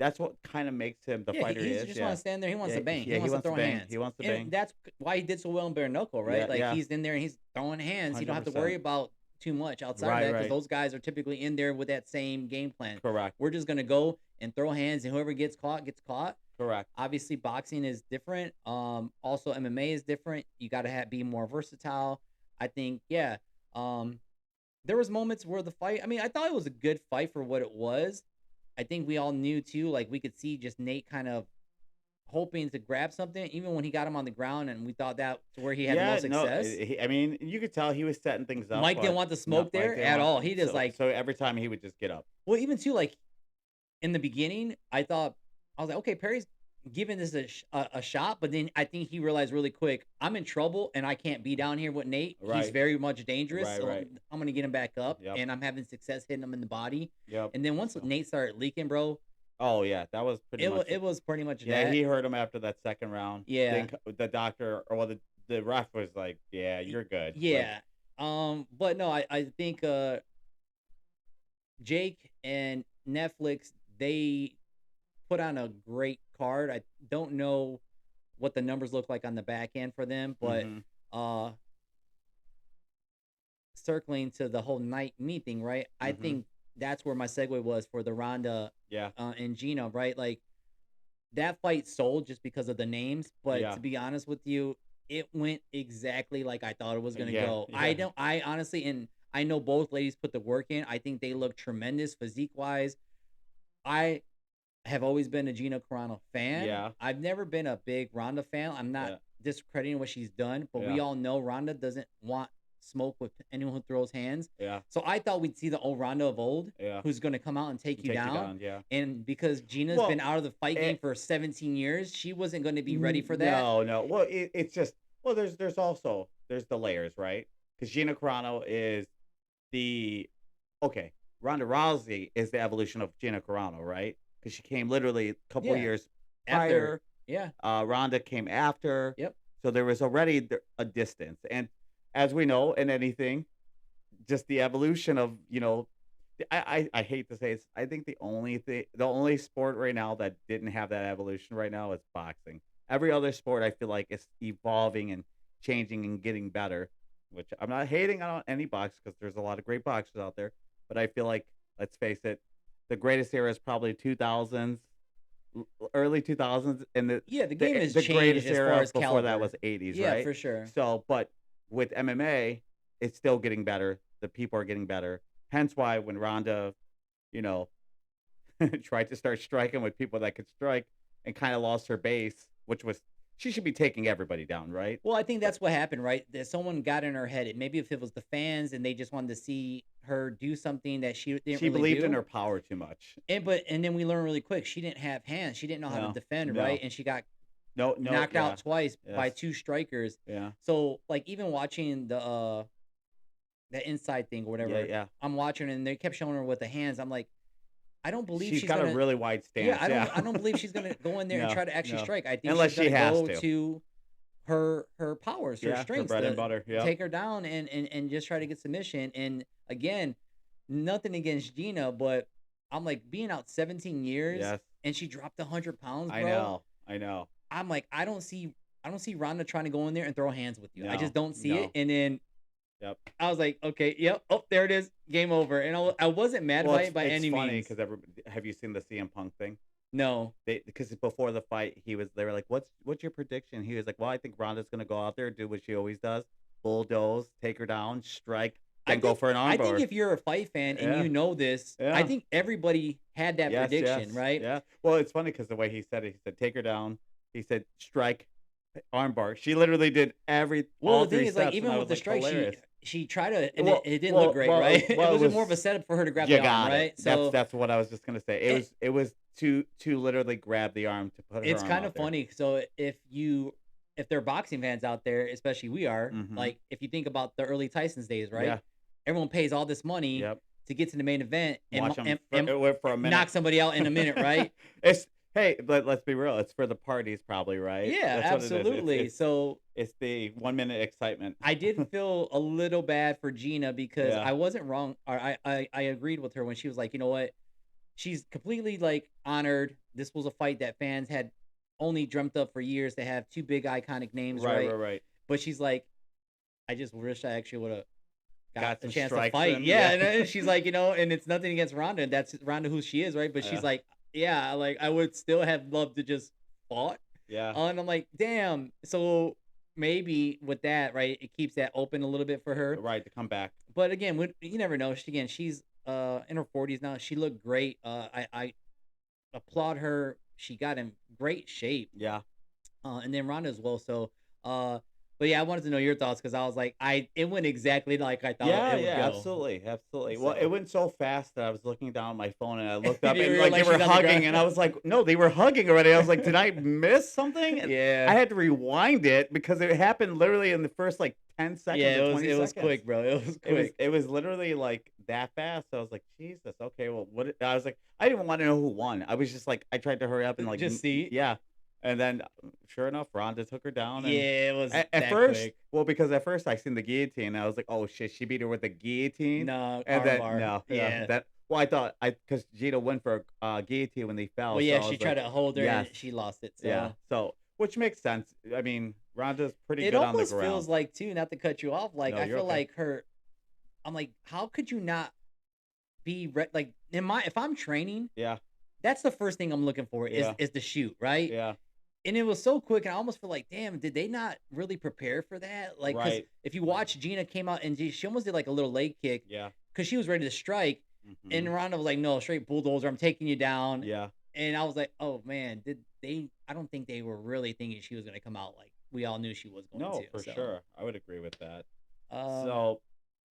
That's what kind of makes him the Yeah, fighter he he is. just Yeah, wants to stand there. He wants yeah, to bang. yeah. He He wants to wants to throw bang. hands. He wants to And bang. that's why he did so well in bare knuckle, right? Yeah, Like yeah. he's in there and he's throwing hands. You don't have to 100%. worry about too much outside of Right, that because right. those guys are typically in there with that same game plan. Correct. We're just gonna go and throw hands, and whoever gets caught gets caught. Correct. Obviously, boxing is different. Also MMA is different. You got to be more versatile. I think, yeah. There was moments where the fight. I mean, I thought it was a good fight for what it was. I think we all knew too. Like we could see just Nate kind of hoping to grab something, even when he got him on the ground, and we thought that's where he had the Yeah, most no, success. I mean, you could tell he was setting things up, Mike didn't but want the no, smoke Mike there didn't at want. all. He just like, So every time he would just get up. well, even too like in the beginning, I was like, okay, Perry's giving this a shot, but then I think he realized really quick, I'm in trouble and I can't be down here with Nate. He's Right, very much dangerous, right, so right. I'm gonna get him back up, Yep, and I'm having success hitting him in the body. yep. And then once So, Nate started leaking, bro, oh yeah, that was pretty much. it was pretty much Yeah, that. he hurt him after that second round. Yeah, Then the doctor or well, the ref was like, "Yeah, Y- you're good." Like, yeah. But no, I think Jake and Netflix, they put on a great card. I don't know what the numbers look like on the back end for them, but hmm uh circling to the whole night meeting, right? I hmm think that's where my segue was for the Ronda Yeah. and Gina, right? Like that fight sold just because of the names, but Yeah. to be honest with you, it went exactly like I thought it was gonna Yeah. go. Yeah. I honestly, and I know both ladies put the work in. I think they look tremendous physique wise. I have always been a Gina Carano fan. Yeah. I've never been a big Ronda fan. I'm not Yeah. discrediting what she's done, but we Yeah. all know Ronda doesn't want smoke with anyone who throws hands. Yeah. So I thought we'd see the old Ronda of old, Yeah. who's going to come out and take you Take you down. down. Yeah. And because Gina's been Well, out of the fight game it, for 17 years, she wasn't going to be ready for that. no. Well, it's just there's also there's the layers, right? Because Gina Carano is the okay. Ronda Rousey is the evolution of Gina Carano, right? Because she came literally a couple Yeah. years After. prior. Yeah. Ronda came after. Yep. So there was already a distance, and as we know in anything, just the evolution of I hate to say it, I think the only sport right now that didn't have that evolution right now is boxing. Every other sport I feel like is evolving and changing and getting better. Which I'm not hating on any box because there's a lot of great boxers out there, but I feel like let's face it, the greatest era is probably 2000s, early 2000s, and The game has the changed greatest as far era as before that caliber. was 80s, Yeah, right? for sure. So, but with MMA, it's still getting better. The people are getting better. Hence why when Ronda, you know, tried to start striking with people that could strike and kind of lost her base, which was she should be taking everybody down, right? Well, I think that's what happened, right? That someone got in her head. Maybe if it was the fans and they just wanted to see her do something that she didn't She really believed do. in her power too much. And then we learned really quick she didn't have hands. She didn't know how to No, defend, no. right? And she got No, knocked out twice by yes, two strikers. yeah, So like even watching the inside thing or whatever, yeah. I'm watching and they kept showing her with the hands. I'm like, I don't believe She's she's got a gonna. really wide Yeah, stance. I don't believe she's gonna go in there and No, try to actually no. strike. I think Unless she's gonna she has go to. to her powers, her Yeah, her strengths, bread and to butter. Yeah, take her down and just try to get submission. And again, nothing against Gina, but I'm like being out 17 years yes. and she dropped 100 pounds, I bro. know. I'm like, I don't see Ronda trying to go in there and throw hands with you. I No, just don't see it. no. And then Yep. I was like, okay, yep, oh, there it is, game over. And I wasn't mad Well, by it by it's any funny means. because have you seen the CM Punk thing? No. Because before the fight, they were like, "What's your prediction?" He was like, "Well, I think Ronda's gonna go out there, do what she always does, bulldoze, take her down, strike, then go for an I armbar." think if you're a fight fan and Yeah. you know this, I Yeah. think everybody had that Yes, prediction, yes, right? yeah. Well, it's funny because the way he said it, he said, "Take her down." He said, "Strike, armbar." She literally did Well, all the thing three is, like, steps, and even I with was the like, strike, hilarious. she tried to, and Well, it didn't look great, well, right? well, it was more of a setup for her to grab You the arm, got it. right? So That's what I was just gonna say. it, It was to literally grab the arm to put her it's arm kind out of there. funny. So if there are boxing fans out there, especially we are, Mm-hmm. like if you think about the early Tyson's days, right? Yeah. Everyone pays all this money Yep. to get to the main event and Watch them for a minute. knock somebody out in a minute, right? Let's be real. It's for the parties, probably, right? Yeah, That's what it is. absolutely. So It's the 1 minute excitement. I did feel a little bad for Gina because Yeah. I wasn't wrong, or I agreed with her when she was like, you know what, she's completely like honored. This was a fight that fans had only dreamt up for years to have two big iconic names, right? Right. But she's like, I just wish I actually would have got a some chance to strikes fight. in, Yeah, yeah. and she's like, and it's nothing against Ronda, and that's Ronda who she is, right? But she's Yeah. like, yeah, like I would still have loved to just fought. Yeah. And I'm like, damn. So maybe with that, right, it keeps that open a little bit for her. Right, to come back. But again, you never know. She's in her 40s now. She looked great. I applaud her. She got in great shape. Yeah. And then Ronda as well. So but yeah, I wanted to know your thoughts because I was like, it went exactly like I thought it would go. Absolutely. Well, So- it went so fast that I was looking down at my phone and I looked up You and were like like, they were she's on the hugging, ground. and I was like, no, they were hugging already. I was like, did I miss something? And Yeah. I had to rewind it because it happened literally in the first like 10 seconds. Yeah, or 20 it was seconds. quick, bro. It was quick. It was literally like that fast. So I was like, Jesus, okay, well, I was like, I didn't want to know who won. I was just like, I tried to hurry up and like Just see. Yeah. And then, sure enough, Ronda took her down. And Yeah, it was at that first, quick. well, because at first I seen the guillotine, and I was like, oh shit, she beat her with the guillotine. No, And then armbar. no, Yeah. that. Well, I thought because Gina went for guillotine when they fell. Well, yeah, so I she was tried like, to hold her yes. and she lost it. So. Yeah. So which makes sense. I mean, Ronda's pretty It good on the almost ground. feels like too, not to cut you off. Like No, I you're feel okay. like I'm like, how could you not like if I'm training, Yeah. that's the first thing I'm looking for Yeah. is the shoot, right? Yeah. And it was so quick, and I almost feel like, damn, did they not really prepare for that? Like, because Right. if you watch, Gina came out and she almost did like a little leg kick Yeah. because she was ready to strike, and Mhm. Ronda was like, "No, straight bulldozer, I'm taking you down." Yeah. And I was like, "Oh man, did they?" I don't think they were really thinking she was gonna come out like we all knew she was going No, to. for So, sure. I would agree with that. um, So,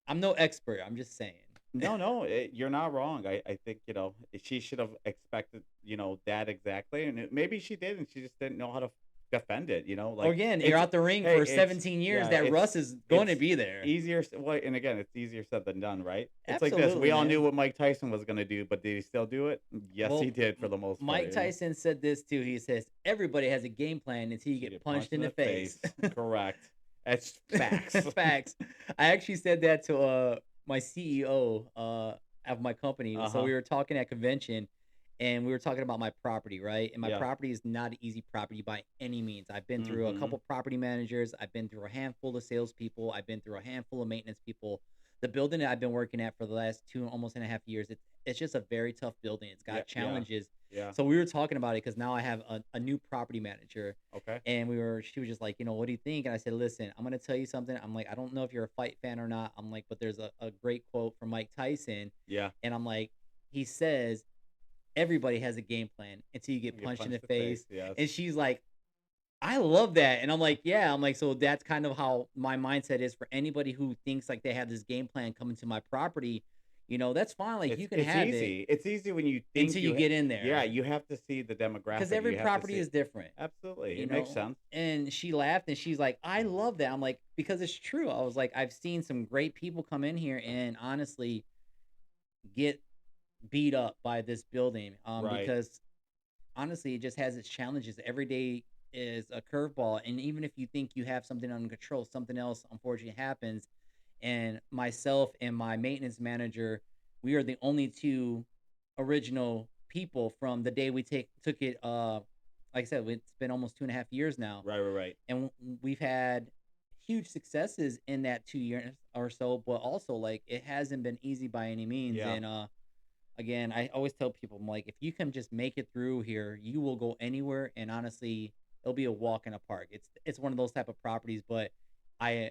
I'm no expert. I'm just saying. no, you're not wrong. I think, she should have expected, that exactly. And maybe she did, and she just didn't know how to defend it, Or like again, you're it's, out the ring hey, for 17 years. yeah, That Russ is going to it's be there. easier. Well, and again, it's easier said than done, right? It's like this. We Absolutely, all knew man. what Mike Tyson was going to do, but did he still do it? Yes, he Well, did for the most Mike part. Tyson said this too. He says everybody has a game plan until you You get get punched punched in in the the face. face. Correct. That's facts. Facts. I actually said that to my CEO of my company. So Uh-huh. we were talking at convention, and we were talking about my property, right? And my Yeah. property is not an easy property by any means. I've been through a Mhm. couple property managers. I've been through a handful of salespeople. I've been through a handful of maintenance people. The building that I've been working at for the last almost and a half years, it's just a very tough building. It's Yeah, got yeah. challenges. Yeah. So we were talking about it because now I have a new property manager, Okay. and she was just like, what do you think? And I said, listen, I'm gonna tell you something. I'm like, I don't know if you're a fight fan or not. I'm like, but there's a great quote from Mike Tyson, Yeah. and I'm like, he says everybody has a game plan until you get You get punched in the punched in the face. face. Yes. And she's like, I love that. And I'm like, yeah. I'm like, so that's kind of how my mindset is for anybody who thinks like they have this game plan coming to my property. That's fine. Like, It's you can it's have it easy. It's easy when you think until you get in yeah, there, you have to see the because demographic. every You have to property see is different. absolutely. It makes sense. And she laughed and she's like, I love that. I'm like, because it's true. I was like, I've seen some great people come in here and honestly get beat up by this building. Right. Because honestly, it just has its challenges. Every day is a curveball. And even if you think you have something under control, something else unfortunately happens. And myself and my maintenance manager, we are the only two original people from the day we took it. Like I said, it's been almost 2.5 years now, Right, right, right. and we've had huge successes in that 2 years or so. But also, like, it hasn't been easy by any means. Yeah. And again, I always tell people, I'm like, if you can just make it through here, you will go anywhere. And honestly, it'll be a walk in a park. It's one of those type of properties. But I,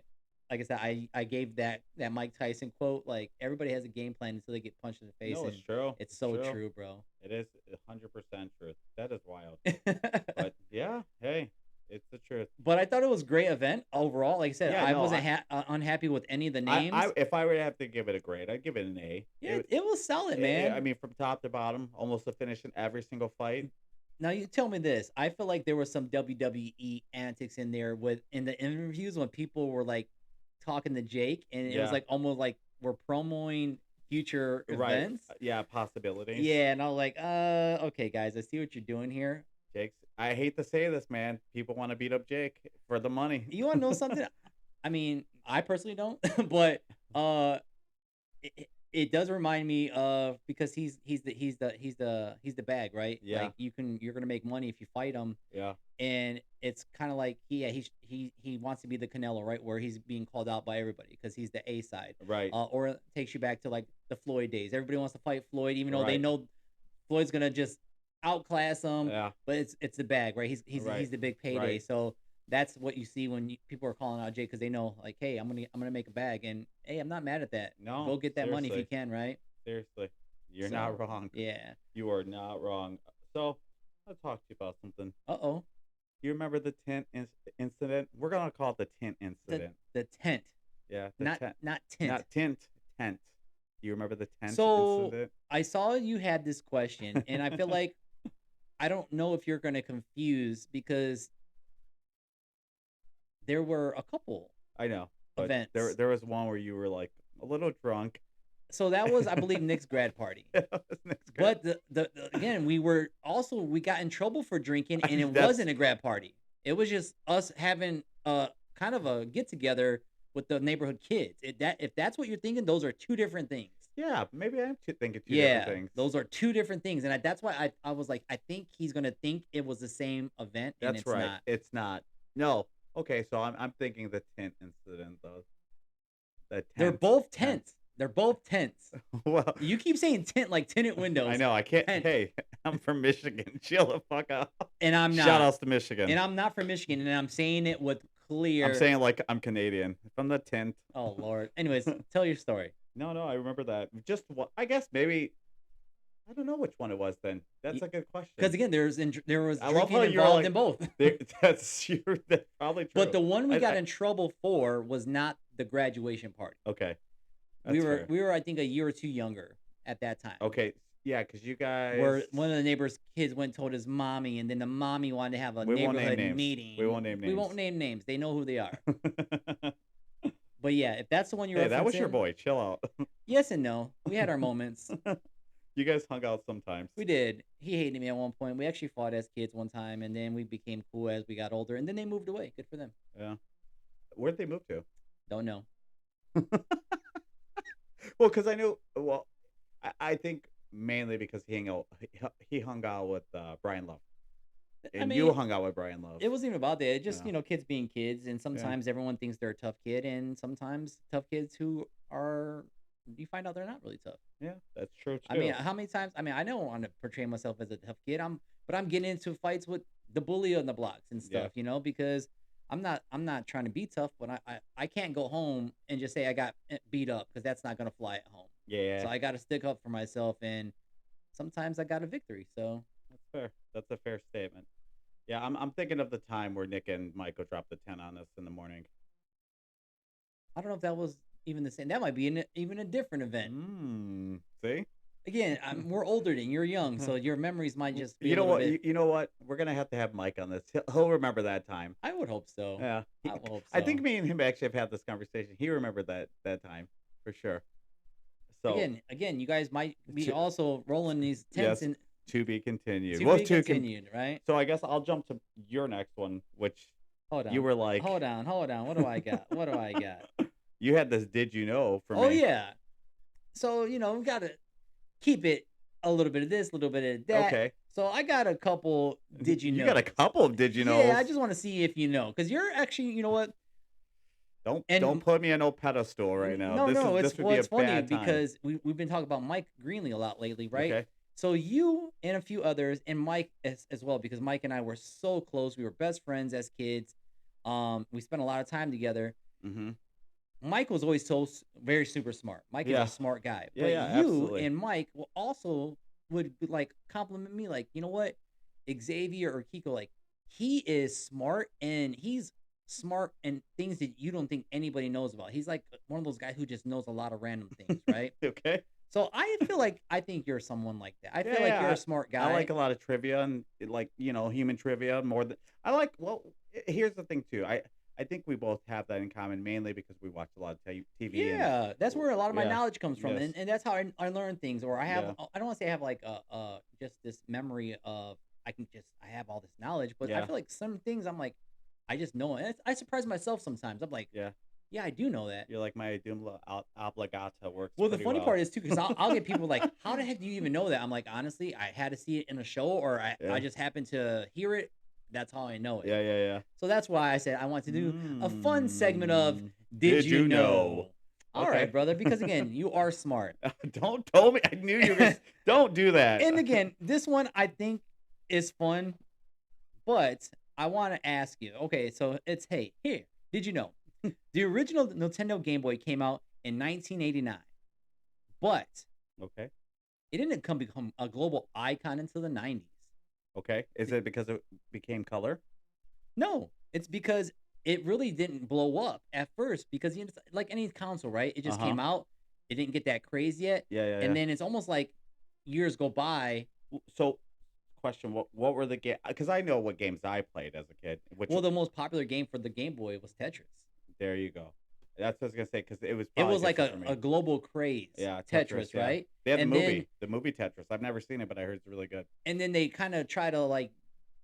like I said, I gave that Mike Tyson quote, like, everybody has a game plan until they get punched in the face, No, it's and true. it's It's so true. true, bro. It is 100% truth. That is wild. But yeah, hey, it's the truth. But I thought it was a great event overall. Like I said, Yeah, I no, wasn't unhappy with any of the I names. if I were to have to give it a grade, I'd give it an A. Yeah, it was solid, I man. mean, from top to bottom, almost a finish in every single fight. Now you tell me this. I feel like there was some WWE antics in there with in the interviews when people were like talking to Jake, and it was Yeah, like almost like we're promoting future right. events. Yeah, possibilities. Yeah, and I was like, okay, guys, I see what you're doing here. Jake's. I hate to say this, man. People want to beat up Jake for the money. You want to know something? I mean, I personally don't, but uh, it does remind me of, because he's the bag, right? Yeah, Like, you're gonna make money if you fight him, yeah, and it's kind of like he wants to be the Canelo, right, where he's being called out by everybody because he's the A side. right, Or it takes you back to like the Floyd days. Everybody wants to fight Floyd, even though they right. know Floyd's gonna just outclass him. Yeah, But it's the bag, right? He's right, the big payday. right. So that's what you see when people are calling out Jay, because they know, like, hey, I'm gonna make a bag, and hey, I'm not mad at that. No, Go get that money if you seriously, can, right? seriously, you're not So wrong. yeah. You are not wrong. So, I'll talk to you about something. Uh-oh. You remember the incident? We're gonna call it the tent The incident. the tent, Yeah, the not tent, not tint. not tent. You remember the tent So incident? I saw you had this question, and I feel like I don't know if you're gonna confuse, because there were a couple I know, but there events. there was one where you were like a little drunk. So that was, I believe, Nick's grad party. That was next grade. But again, we got in trouble for drinking, and it That's wasn't a grad party. It was just us having kind of a get together with the neighborhood kids. If that's what you're thinking, those are two different things. yeah. Maybe I'm thinking two different Yeah, things. those are two different things, and that's why I was like, I think he's gonna think it was the same event, and That's it's right. not. It's not. No. Okay, so I'm thinking the tent incident though. The They're tent both tent. tents. They're both tents. Well, You keep saying tent like tinted I windows. know I can't. Tent. Hey, I'm from Michigan. Chill the fuck out. And I'm Shout not. outs to Michigan. And I'm not from Michigan, and I'm saying it with I'm clear. saying like I'm Canadian. From the tent. Oh Lord. Anyways, tell your story. No, I remember that. Just what? I guess maybe I don't know which one it was. Then that's a good Because question. again, there was I love drinking how you're involved like, in both. that's probably true. But the one we got I in trouble for was not the graduation party. okay, We that's were fair. we were I think a year or two younger at that time. Okay, yeah, because you guys. Where one of the neighbors' kids went and told his mommy, and then the mommy wanted to have a We won't name neighborhood names. meeting. We won't name We names. won't name names. They know who they are. But yeah, if that's the one you're Hey, that was your referencing, boy. Chill out. yes and no. We had our moments. You guys hung out sometimes. We did. He hated me at one point. We actually fought as kids one time, and then we became cool as we got older, and then they moved away. Good for them. Yeah. Where'd they move to? Don't know. Well, because I knew. Well, I think mainly because he hung out with Brian Love, I and mean, you hung out with Brian Love. it wasn't even about that. It just, Yeah. kids being kids, and Yeah. sometimes everyone thinks they're a tough kid, and sometimes tough kids who are, you find out they're not really tough. Yeah, that's true too. I mean, how many times? I mean, I don't want to portray myself as a tough kid. But I'm getting into fights with the bully on the blocks and Yeah. stuff, because I'm not trying to be tough, but I can't go home and just say I got beat up, because that's not gonna fly at home. Yeah, So I got to stick up for myself, and sometimes I got a victory. So that's fair. That's a fair statement. Yeah, I'm thinking of the time where Nick and Michael dropped the 10 on us in the morning. I don't know if that was even the same. That might be even a different event. See? Again, we're older than you're young, so your memories might just be You a know little what? bit. You know what? We're gonna have to have Mike on this. He'll remember that time. I would hope so. Yeah, I would hope I think so. me and him actually have had this conversation. He remembered that time for sure. So Again, you guys might be To- also rolling these tents yes, and to be continued. to Well, be continued, right? so I guess I'll jump to your next one, which Hold on. you were like, Hold on. What do I got? What do I got? you had this. Did you know for Oh me? yeah. So, we gotta keep it a little bit of this, a little bit of that. Okay. So I got a couple did you know? You got a couple of did you know? Yeah, I just want to see if you know. Because you're actually, you know what? Don't put me on no pedestal right now. No, this would be it's a funny bad time. because we've been talking about Mike Greenlee a lot lately, right? Okay. So you and a few others, and Mike as well, because Mike and I were so close. We were best friends as kids. We spent a lot of time together. Mm-hmm. Mike was always very super smart. Mike is Yeah. a smart guy. Yeah, But yeah, you absolutely. and Mike would like compliment me, like, you know what, Xavier or Kiko, like, he is smart, and he's smart in things that you don't think anybody knows about. He's like one of those guys who just knows a lot of random things, right? Okay. So I feel like I think you're someone like that. I feel Yeah, like yeah, you're a smart guy. I like a lot of trivia and like human trivia more than I like. Well, here's the thing too. I think we both have that in common, mainly because we watch a lot of TV. Yeah, that's where a lot of my yeah, knowledge comes from, yes. and that's how I learn things. Or I have, Yeah. I don't want to say I have like just this memory of I have all this knowledge, but I Yeah. feel like some things I'm like I just know it. I surprise myself sometimes. I'm like, Yeah. yeah, I do know that. You're like my Doomla obligata works. Well, the pretty funny well. part is too, because I'll get people like, how the heck do you even know that? I'm like, honestly, I had to see it in a show, or Yeah. I just happened to hear it. That's how I know it. Yeah. So that's why I said I want to do a fun segment of Did Did you You know? Know? All Okay. right, brother, because again, you are smart. Don't tell me. I knew you were gonna don't do that. And again, this one I think is fun, but I want to ask you. Okay, so it's hey, here. Did you know the original Nintendo Game Boy came out in 1989, but Okay. it didn't become a global icon until the 90s. Okay. Is it because it became color? No, it's because it really didn't blow up at first, because like any console, right? It just came out. It didn't get that craze yet. Yeah. And then it's almost like years go by. So, question: What were the games? Because I know what games I played as a kid. Which Well, the most popular game for the Game Boy was Tetris. there you go. That's what I was gonna say because it was. It probably was like different for a me. global craze. Yeah, Tetris, yeah. right? They had And the movie Tetris. I've never seen it, but I heard it's really good. And then they kind of try to like,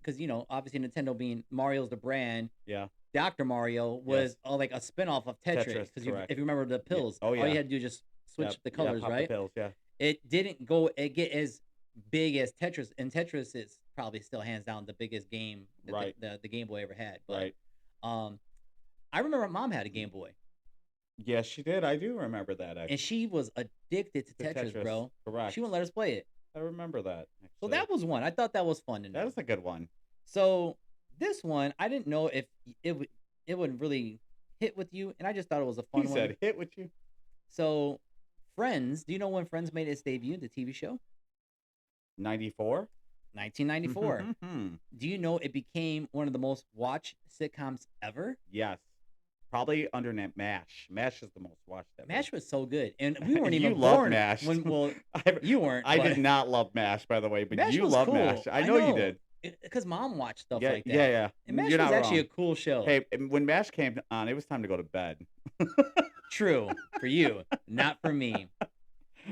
because obviously Nintendo being Mario's the brand. Yeah. Dr. Mario was like a spinoff of Tetris, Tetris, because correct. if you remember the pills, Oh, all yeah. you had to do is just switch the colors, pop right? The pills, yeah. It didn't get as big as Tetris, and Tetris is probably still hands down the biggest game that Right. the Game Boy ever had. But Right. I remember Mom had a Game Boy, Yes, she did. I do remember that and actually. she was addicted to The Tetris, Tetris, bro. She correct. wouldn't let us play it. I remember that So actually. that was one. I thought that was fun to That know. is a good one. So this one, I didn't know if it would really hit with you, and I just thought it was a He fun one. said, "Hit with you." So Friends, do you know when Friends made its debut, the TV show? 94. 1994. Do you know it became one of the most watched sitcoms ever? Yes, probably under MASH. MASH is the most watched ever. MASH was so good, and we weren't You even love born MASH. when. Well, you weren't. I but did not love MASH, by the way, but MASH you was love cool. MASH. I know you did. Because mom watched stuff Yeah, like that. yeah. And MASH You're was not actually a wrong. cool show. Hey, when MASH came on, it was time to go to bed. True for you, not for me.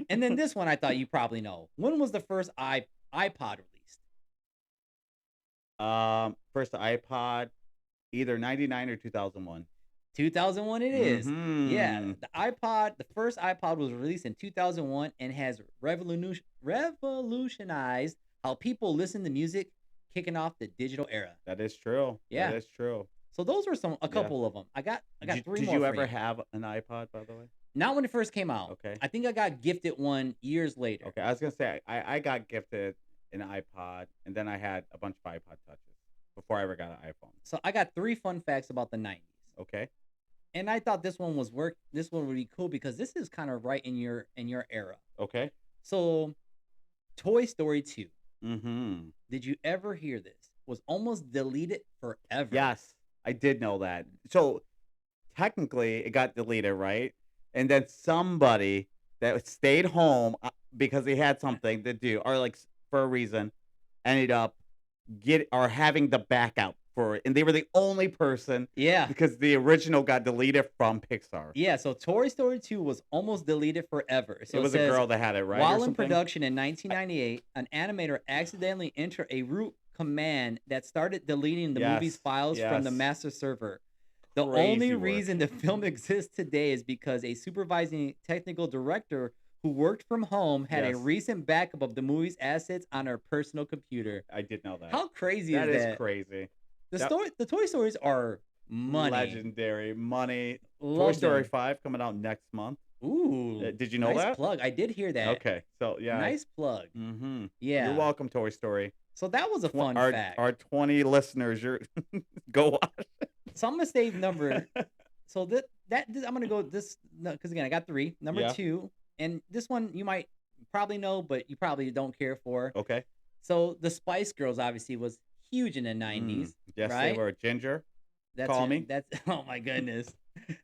And then this one, I thought you probably know. When was the first iPod released? First iPod, either 99 or 2001. 2001 it is. Yeah, Mhm. the first iPod was released in 2001 and has revolutionized how people listen to music, kicking off the digital era. That is true. Yeah. That is true. So those were a couple of them. I got three Did more you for ever you. have an iPod, by the way? Not when it first came out. Okay. I think I got gifted one years later. Okay, I was gonna say I got gifted an iPod, and then I had a bunch of iPod touches before I ever got an iPhone. So I got 3 fun facts about the 90s. Okay. And I thought this one would be cool because this is kind of right in your era. Okay. So Toy Story 2. Mm-hmm. Did you ever hear this? Was almost deleted forever. Yes, I did know that. So technically, it got deleted, right? And then somebody that stayed home because they had something to do, or like for a reason, ended up having the backup for it, and they were the only person. Yeah. Because the original got deleted from Pixar. Yeah, so Toy Story 2 was almost deleted forever. So it was a girl that had it, right? While in production in 1998, an animator accidentally entered a root command that started deleting the movie's files from the master server. The only reason the film exists today is because a supervising technical director who worked from home had a recent backup of the movie's assets on her personal computer. I did know that. How crazy is that? That is crazy. The Toy Stories are money. Legendary money. Love Toy Story them. 5 coming out next month. Ooh. Did you know nice that? plug. I did hear that. Okay. So, yeah. Nice plug. Mm-hmm. Yeah. You're welcome, Toy Story. So that was a fun fact. Our 20 listeners, go watch. So I'm going to save number. So I'm going to go this, because again, I got 3. Number 2, and this one you might probably know, but you probably don't care for. Okay. So the Spice Girls obviously was huge in the 90s. Yes, right? they were. Ginger. That's Call me. That's oh my goodness.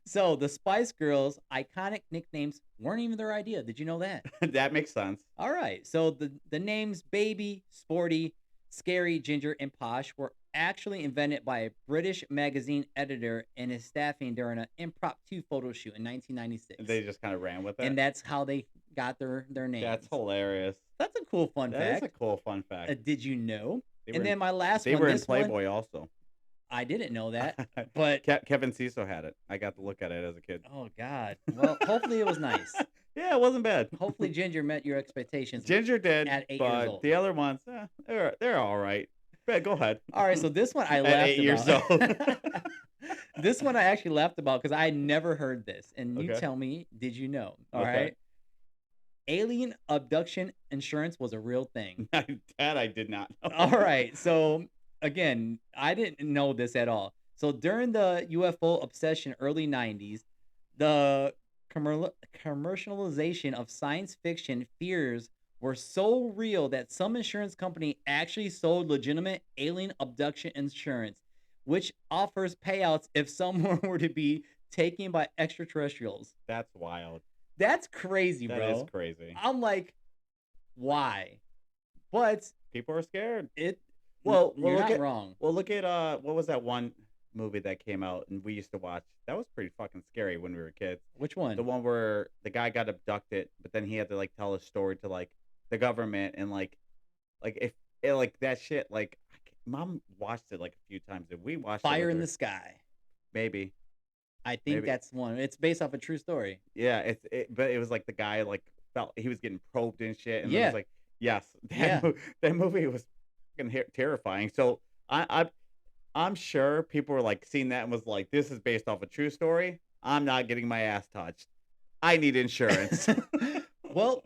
So the Spice Girls' iconic nicknames weren't even their idea. Did you know that? That makes sense. All right. So the names Baby, Sporty, Scary, Ginger, and Posh were actually invented by a British magazine editor and his staffing during an impromptu photo shoot in 1996. They just kind of ran with it. And that's how they got their names. That's hilarious. That's a cool fun fact. That is a cool fun fact. Did you know? Then my last one. They were in Playboy also. I didn't know that, but Kevin Cecil had it. I got to look at it as a kid. Oh God! Well, hopefully it was nice. Yeah, it wasn't bad. Hopefully Ginger met your expectations. Ginger did, at 8 but years old. The other ones, they're all right. Go ahead. All right, so this one I laughed at 8 years old. This one I actually laughed about because I never heard this, and you Okay. tell me, did you know? All Okay. right. Alien abduction insurance was a real thing. That I did not know. All right, so again, I didn't know this at all. So during the UFO obsession early 90s, the commercialization of science fiction fears were so real that some insurance company actually sold legitimate alien abduction insurance, which offers payouts if someone were to be taken by extraterrestrials. That's wild. That's crazy, bro. That is crazy. I'm like, why? But people are scared. You're look not wrong. Well, look at what was that one movie that came out and we used to watch? That was pretty fucking scary when we were kids. Which one? The one where the guy got abducted, but then he had to like tell his story to like the government and like if like that shit. Like mom watched it like a few times and we watched Fire it in the Sky. Maybe. I think that's one. It's based off a true story. Yeah, but it was like the guy like felt he was getting probed and shit, and it Yeah. was like, yes, that movie was fucking terrifying. So I'm sure people were like seeing that and was like, this is based off a true story. I'm not getting my ass touched. I need insurance. Well,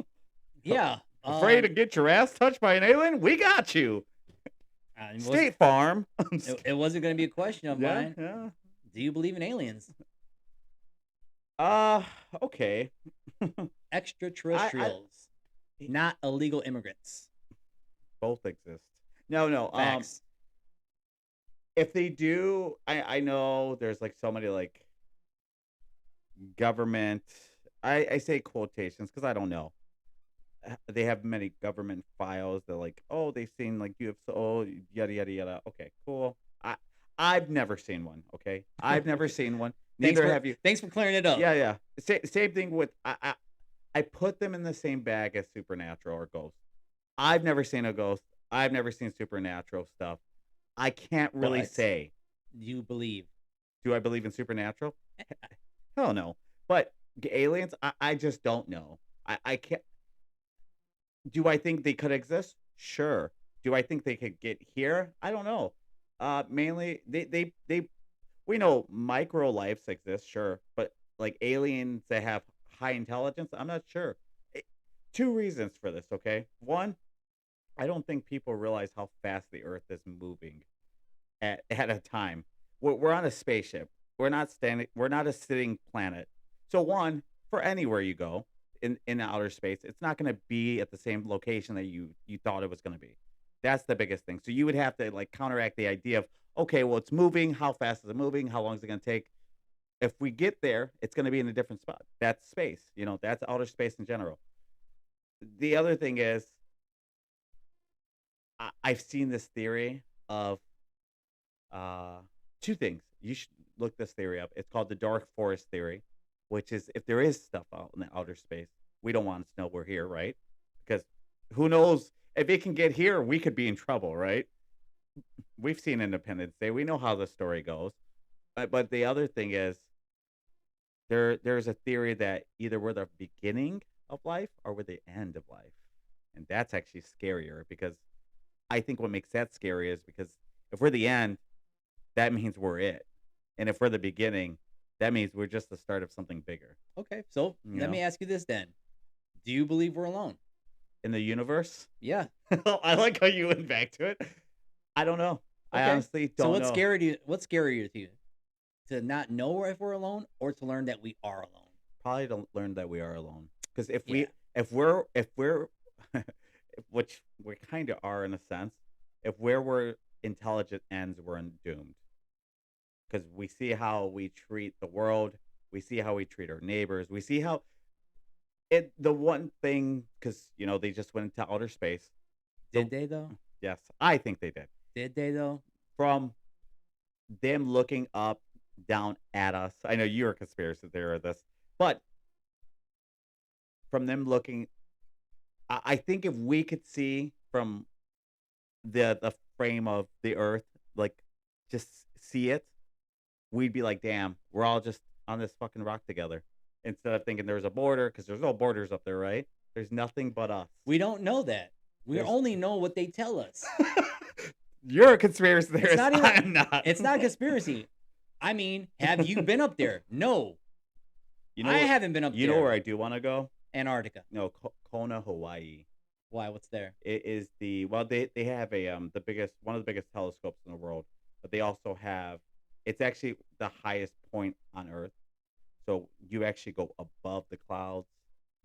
yeah. Afraid to get your ass touched by an alien? We got you. It was State Farm. it wasn't going to be a question of Yeah, mine. yeah. Do you believe in aliens? Uh, okay. I Extraterrestrials, not illegal immigrants. both exist. No. Facts. If they do, I know there's like so many like government. I say quotations because I don't know. They have many government files. They're like, oh, they've seen like UFO, yada yada yada. Okay, cool. I've never seen one. Okay, I've never seen one. Neither have you. Thanks for clearing it up. Yeah. Same thing with I put them in the same bag as supernatural or ghosts. I've never seen a ghost. I've never seen supernatural stuff. I can't really But say. you believe. Do I believe in supernatural? Hell no. But aliens, I just don't know. I can't. Do I think they could exist? Sure. Do I think they could get here? I don't know. Mainly they we know micro lives exist, sure, but like aliens that have high intelligence, I'm not sure. It- Two reasons for this, okay? One, I don't think people realize how fast the Earth is moving at a time. We're on a spaceship. We're not standing. We're not a sitting planet. So one, for anywhere you go in outer space, it's not going to be at the same location that you thought it was going to be. That's the biggest thing. So you would have to like counteract the idea of okay, well, it's moving. How fast is it moving? How long is it going to take? If we get there, it's going to be in a different spot. That's space. That's outer space in general. The other thing is, I've seen this theory of uh, two things. You should look this theory up. It's called the dark forest theory, which is if there is stuff out in the outer space, we don't want to know we're here, right? Because who knows if it can get here, we could be in trouble, right? We've seen Independence Day. We know how the story goes. But the other thing is there's a theory that either we're the beginning of life or we're the end of life. And that's actually scarier because I think what makes that scary is because if we're the end, that means we're it. And if we're the beginning, that means we're just the start of something bigger. Okay, so You let know? me ask you this then: do you believe we're alone? In the universe, Yeah. I like how you went back to it. I don't know. I Okay. honestly So don't what's know. scary to you? What's scarier to you? To not know if we're alone, or to learn that we are alone? Probably don't learn that we are alone. Because Yeah. if we're which we kind of are in a sense, if where we're intelligent ends, we're doomed. Because we see how we treat the world, we see how we treat our neighbors, we see how the one thing because they just went into outer space. Did The they though? Yes, I think they did. Did they though? From them looking up down at us. I know you're a conspiracy theorist of this, but from them looking, I think if we could see from the frame of the Earth, like just see it, we'd be like, damn, we're all just on this fucking rock together. Instead of thinking there's a border, because there's no borders up there, right? There's nothing but us. We don't know that. We There's only know what they tell us. You're a conspiracy theorist. It's not even. I'm not. It's not a conspiracy. I mean, have you been up there? No, I haven't been up You there. know where I do want to go? Antarctica. No, Kona, Hawaii. Why? What's there? It is they have the biggest one of the biggest telescopes in the world, but they also have it's actually the highest point on Earth. So you actually go above the clouds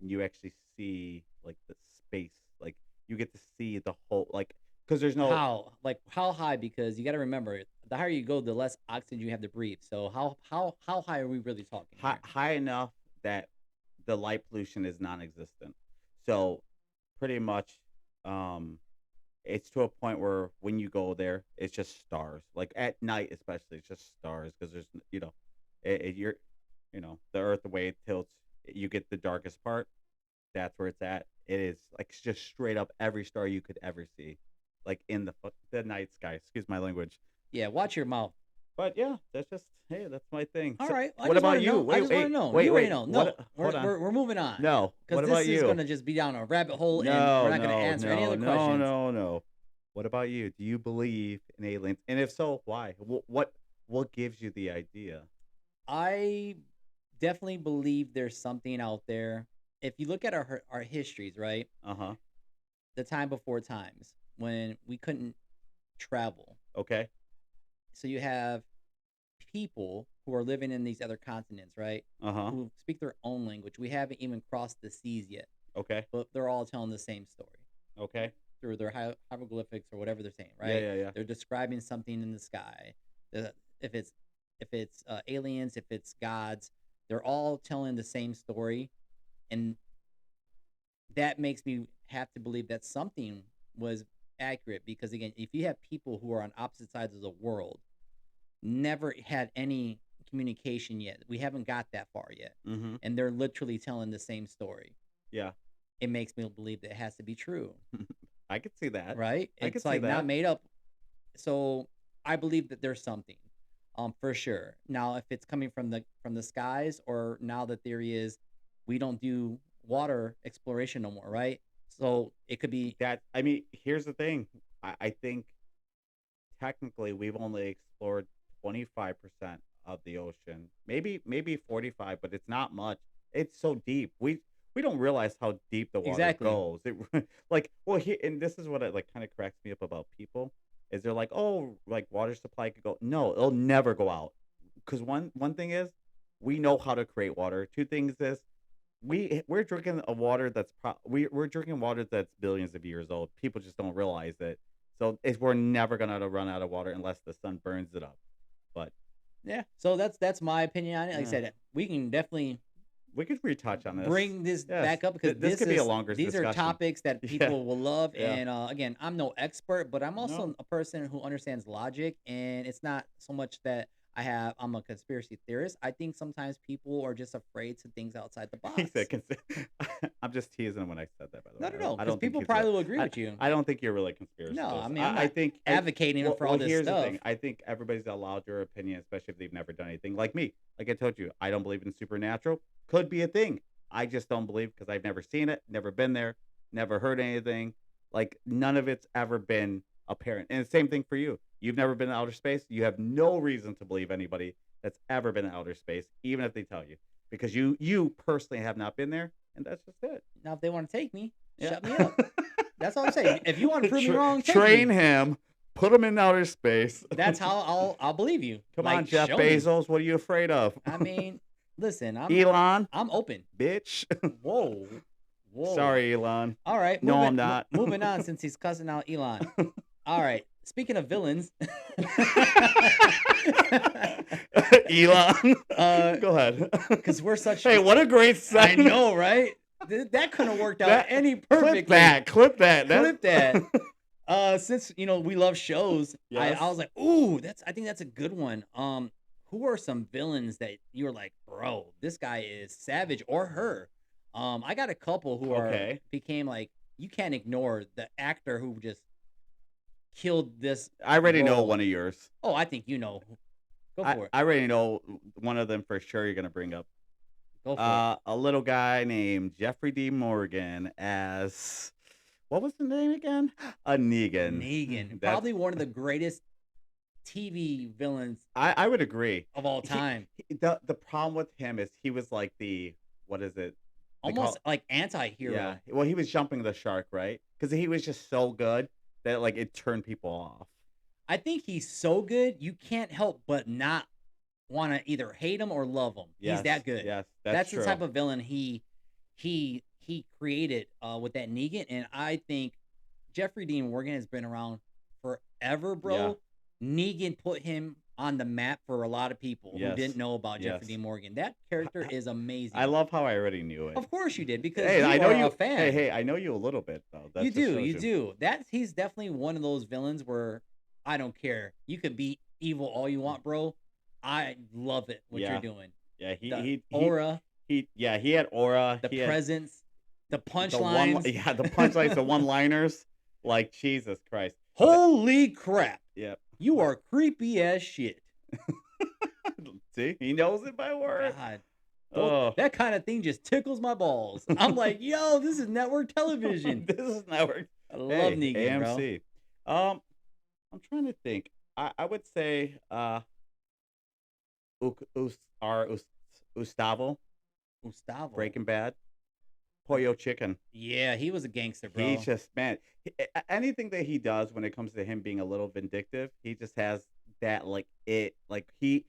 and you actually see like the space. Like you get to see the whole like because there's no How? Like how high? Because you got to remember, the higher you go, the less oxygen you have to breathe. So how high are we really talking? high enough that the light pollution is non-existent. So pretty much it's to a point where when you go there it's just stars like at night especially it's just stars because there's you're the earth the way it tilts you get the darkest part that's where it's at it is like it's just straight up every star you could ever see like in the night sky excuse my language Yeah, watch your mouth. but yeah that's just hey that's my thing. All So, right. I what just about wanna you know. I just want to know. You already know. No, hold on we're moving on. no what Because about this is you going to just be down a rabbit hole, and no, we're not going to no, answer any no, other no, questions. no. What about you? Do you believe in aliens? And if so, why? What gives you the idea? I definitely believe there's something out there. If you look at our histories, right? Uh-huh. The time before times when we couldn't travel. Okay. So you have people who are living in these other continents, right? Uh-huh. Who speak their own language. We haven't even crossed the seas yet, Okay. but they're all telling the same story Okay. through their hieroglyphics or whatever they're saying, Yeah, right? yeah, yeah. They're describing something in the sky. The- If it's aliens, if it's gods, they're all telling the same story, and that makes me have to believe that something was accurate. Because again, if you have people who are on opposite sides of the world, never had any communication yet, we haven't got that far yet, Mm-hmm. and they're literally telling the same story, Yeah. it makes me believe that it has to be true, I could see that. right? I could It's see like not that. made up. So I believe that there's something, for sure. Now, if it's coming from the skies, or now the theory is we don't do water exploration no more, right? So it could be That I mean, here's the thing. I think technically we've only explored 25% of the ocean. Maybe 45, but it's not much. It's so deep. We don't realize how deep the water exactly goes. It like well here and this is what it like kind of cracks me up about people is they're like, "Oh, like water supply could go." No, it'll never go out. Cuz one thing is we know how to create water. Two things is we're drinking a water that's we're drinking water that's billions of years old. People just don't realize it. So we're never gonna run out of water unless the sun burns it up. But yeah. So that's my opinion on it. Like I yeah, said, we can definitely we could retouch on this. bring this Yes, back up, because this this could be a is longer these are discussion. topics that Yeah, people will love. yeah. And again, I'm no expert, but I'm No, also a person who understands logic, and it's not so much that I'm a conspiracy theorist. I think sometimes people are just afraid to things outside the he said. box. I'm just teasing when I said that. By the No, way, no, no, I because don't think people he's real. probably will agree I with you. I don't think you're really a conspiracy No, I theorist. mean, I'm I not think advocating for all this here's the stuff. thing. I think everybody's allowed their opinion, especially if they've never done anything. Like me, like I told you, I don't believe in supernatural. Could be a thing. I just don't believe because I've never seen it, never been there, never heard anything. Like none of it's ever been apparent. And the same thing for you. You've never been in outer space. You have no reason to believe anybody that's ever been in outer space, even if they tell you, because you personally have not been there, and that's just it. Now, if they want to take me, Yeah. shut me up. That's all I'm saying. If you want to prove me wrong, take Train me. him, put him in outer space. That's how I'll believe you. Come on, Like, Jeff show me. Bezos. What are you afraid of? I mean, listen, Elon, I'm open. bitch. Whoa, whoa. Sorry, Elon. All right, No, I'm not. moving on, since he's cussing out Elon. All right. Speaking of villains, Elon. Go ahead. because we're such. Hey, what a great I segment. know, right? That couldn't have worked out any perfectly. Clip that. Clip that. Since we love shows, Yes. I was like, ooh, I think that's a good one. Who are some villains that you're like, bro, this guy is savage, or her? I got a couple who became like, you can't ignore the actor who just killed this. I already know role. one of yours. Oh, I think you know. Go for it. I already know one of them for sure. You're gonna bring up. Go for it. A little guy named Jeffrey D. Morgan as what was the name again? Negan. Negan, probably one of the greatest TV villains I would agree of all time. The problem with him is he was like what is it? Almost like anti-hero. Yeah. Well, he was jumping the shark, right? Because he was just so good that like it turned people off. I think he's so good, you can't help but not want to either hate him or love him. Yes, He's that good. Yes, that's true. the type of villain he created with that Negan, and I think Jeffrey Dean Morgan has been around forever, bro. Yeah. Negan put him on the map for a lot of people who didn't know about Jeffrey Dean Morgan. That character is amazing. I love how I already knew it. Of course you did, because hey, you I know are you a fan. Hey, I know you a little bit though. That you do. you. He's definitely one of those villains where I don't care. You could be evil all you want, bro. I love it what you're doing. Yeah, he aura. He had aura. The presence, the The punchlines. punchlines, the one-liners. Like Jesus Christ. Holy crap. Yep. You are creepy as shit. See, he knows it by word. God. Oh, that kind of thing just tickles my balls. I'm like, yo, this is network television. This is network. I love Negan, AMC. Bro. I'm trying to think. I would say Gustavo, Gustavo. Breaking Bad, Pollo Chicken. Yeah, he was a gangster, He's bro. just man. Anything that he does when it comes to him being a little vindictive, he just has that like he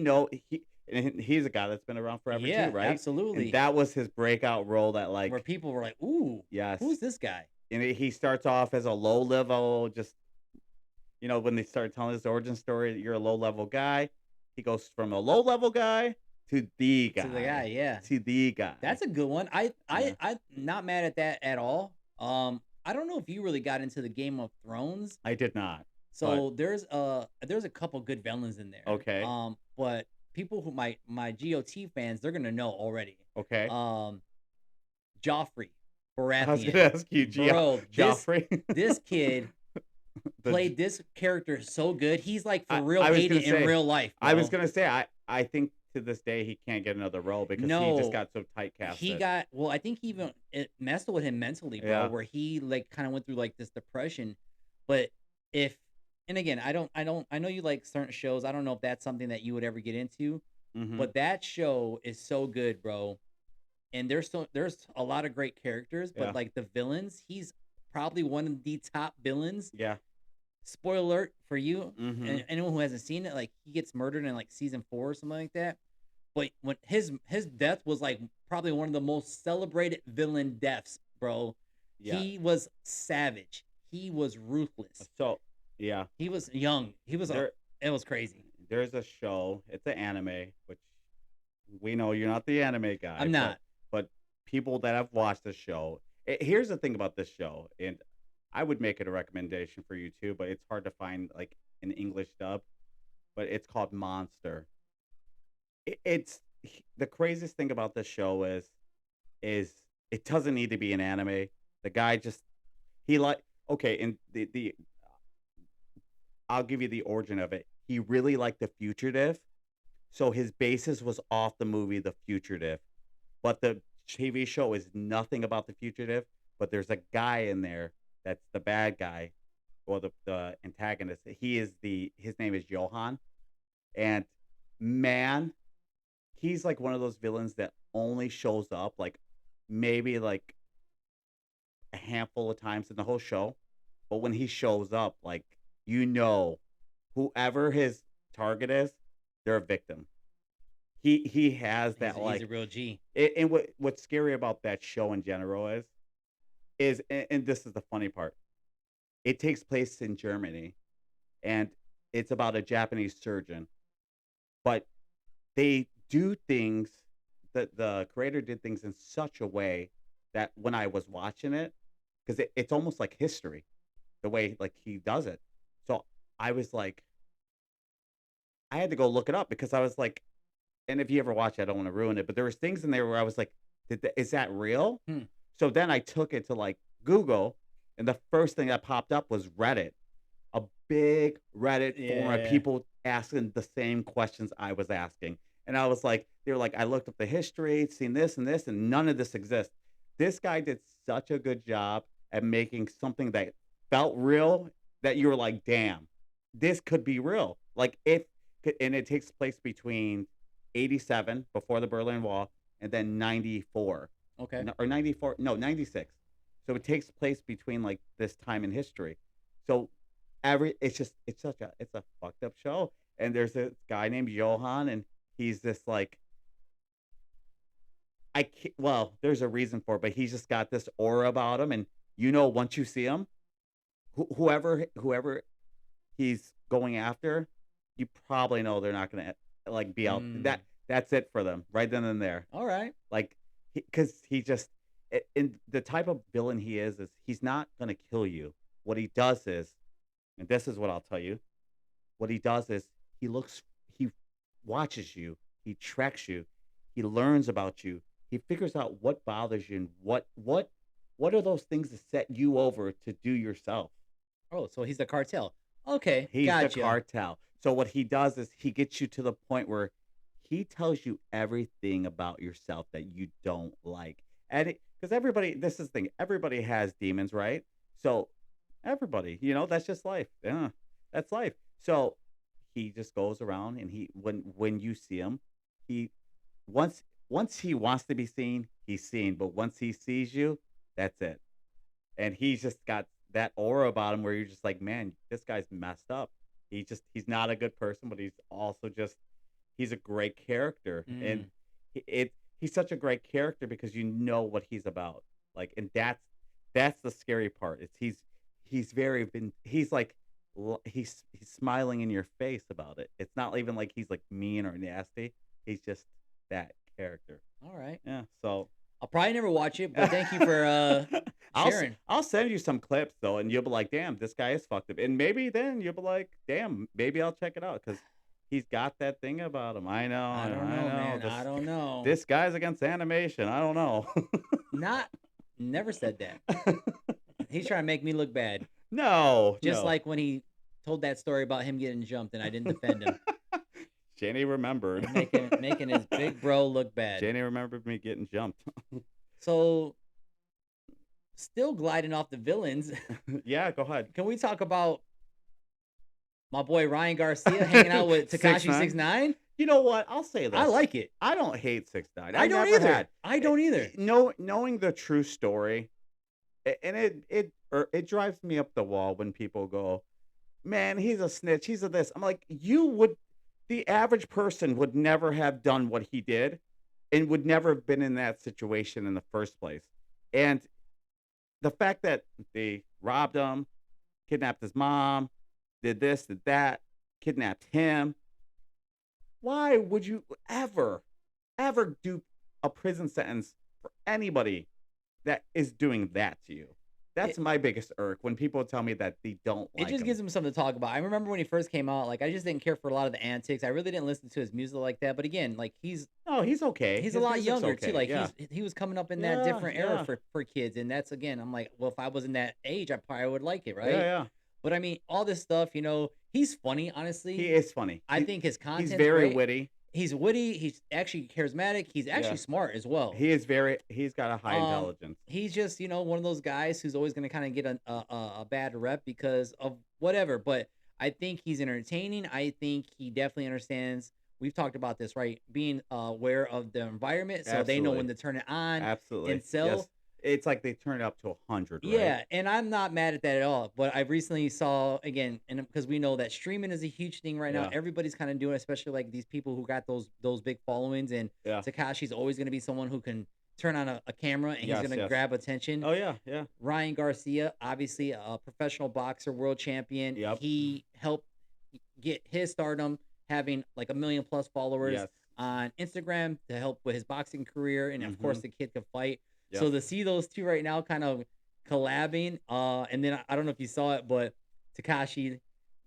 know he and he's a guy that's been around forever too, Yeah, right? And absolutely. that was his breakout role. That Where like people were like, "Ooh, yes, who's this guy?" and he starts off as a low level, just when they start telling his origin story, you're a low level guy. He goes from a low level guy to the To the guy, guy yeah. to the guy. That's a good one. I Yeah, I I'm not mad at that at all. I don't know if you really got into the Game of Thrones. I did not, but So there's a couple good villains in there. okay, But people who my GOT fans, they're gonna know already. okay. Um, Joffrey I was Baratheon, gonna ask you, bro. Joffrey. This kid the J- played this character so good. He's like for real I was hated gonna in say, real life, bro. I think to this day he can't get another role because he just No, got so type he casted. got well. I think even it messed with him mentally, bro. Yeah. Where he like kind of went through like this depression. But if and again, I know you like certain shows. I don't know if that's something that you would ever get into, Hmm. but that show is so good, bro. And there's a lot of great characters, but Yeah. like the villains, he's probably one of the top villains. Yeah. Spoiler alert for you Hmm. and anyone who hasn't seen it, like he gets murdered in like season 4 or something like that. But when his death was like probably one of the most celebrated villain deaths, bro. Yeah. He was savage. He was ruthless. So yeah, He was young. there It was crazy. there's a show. It's an anime, which we know you're not the anime guy, I'm not. but people that have watched the show. Here's the thing about this show, and I would make it a recommendation for you too, but it's hard to find like an English dub. But it's called Monster. It's the craziest thing about this show is it doesn't need to be an anime. The guy just he like okay, and the I'll give you the origin of it. He really liked The Fugitive, so his basis was off the movie The Fugitive. But the TV show is nothing about The Fugitive, but there's a guy in there that's the bad guy or the antagonist. His name is Johan. And man, he's like one of those villains that only shows up like maybe like a handful of times in the whole show. But when he shows up, like whoever his target is, they're a victim. He has that He's like a real G. and what's scary about that show in general is and this is the funny part. It takes place in Germany and it's about a Japanese surgeon, but they do things that the creator did things in such a way that when I was watching it, because it's almost like history, the way like he does it. So I was like, I had to go look it up because I was like, and if you ever watch it, I don't want to ruin it, but there was things in there where I was like, is that real? Hmm. So then I took it to like Google, and the first thing that popped up was Reddit, a big Reddit forum of Yeah. people asking the same questions I was asking. And I was like, they were like, I looked up the history, seen this and this, and none of this exists. This guy did such a good job at making something that felt real that you were like, damn, this could be real. Like and it takes place between 87 before the Berlin Wall and then 94 Okay. or 94, no, 96. So it takes place between like this time in history. So it's a fucked up show. And there's a guy named Johan, and he's this like well, there's a reason for it, but he's just got this aura about him, and once you see him, whoever he's going after, you probably know they're not gonna like be out. Mm. That's it for them right then and there. All right. Like, because he just in the type of villain he is he's not gonna kill you. What he does is, and this is what I'll tell you, what he does is he watches you, he tracks you, he learns about you, he figures out what bothers you and what are those things that set you over to do yourself. Oh, so he's the cartel. Okay, He's the gotcha. cartel. So what he does is he gets you to the point where he tells you everything about yourself that you don't like. And because everybody, this is the thing, everybody has demons, right? So everybody, that's just life. Yeah, that's life. So he just goes around and when you see him, he once once he wants to be seen, he's seen. But once he sees you, that's it. And he's just got that aura about him where you're just like, man, this guy's messed up. He's not a good person, but he's also just he's a great character, and Mm. he's such a great character because you know what he's about. Like, and that's the scary part. It's he's very been he's like he's smiling in your face about it. It's not even like he's like mean or nasty. He's just that character. All right. Yeah. So I'll probably never watch it, but thank you for sharing. I'll send you some clips though, and you'll be like, "Damn, this guy is fucked up." And maybe then you'll be like, "Damn, maybe I'll check it out because he's got that thing about him." I know, I don't I know, know. man. I don't know. This guy's against animation. I don't know. Not never said that. He's trying to make me look bad. No, Just no. like when he told that story about him getting jumped and I didn't defend him. Jenny remembered. Making his big bro look bad. Jenny remembered me getting jumped. So still gliding off the villains. Yeah, go ahead. Can we talk about my boy Ryan Garcia hanging out with Tekashi 6ix9ine? 6ix9ine? You know what? I'll say this. I like it. I don't hate 6ix9ine. I don't never either. had. I don't either. Knowing the true story, and it drives me up the wall when people go, "Man, he's a snitch. He's a this." I'm like, the average person would never have done what he did, and would never have been in that situation in the first place. And the fact that they robbed him, kidnapped his mom, did this, did that, kidnapped him. Why would you ever do a prison sentence for anybody that is doing that to you? That's It, my biggest irk when people tell me that they don't it like just him. gives him something to talk about. I remember when he first came out, like I just didn't care for a lot of the antics. I really didn't listen to his music like that. But again, like No, he's okay. he's a His lot music's younger too. okay. Like Yeah. he was coming up in that Yeah, different era yeah. for kids, and that's again, I'm like, well, if I was in that age, I probably would like it, Yeah, right? yeah. But I mean, all this stuff, he's funny. He Honestly, is funny. I think his He's content's very great. witty. He's witty. He's actually charismatic. He's actually Yeah. smart as well. He's got a high Um, intelligence. he's just one of those guys who's always going to kind of get a bad rep because of whatever. But I think he's entertaining. I think he definitely understands. We've talked about this, right? Being aware of the environment, so they know when Absolutely. to turn it on and Absolutely. sell. Yes. It's like they turn it up to 100, right? Yeah, and I'm not mad at that at all. But I recently saw again, and because we know that streaming is a huge thing right now, Yeah. everybody's kind of doing, it, especially like these people who got those big followings. And Yeah. Takashi's always going to be someone who can turn on a camera and he's Yes, going to yes. grab attention. Oh yeah, yeah. Ryan Garcia, obviously a professional boxer, world champion. Yep. He helped get his stardom, having like 1 million+ followers Yes. on Instagram to help with his boxing career, and of course Mhm. the kid could fight. Yep. So to see those two right now kind of collabing, and then I don't know if you saw it, but Takashi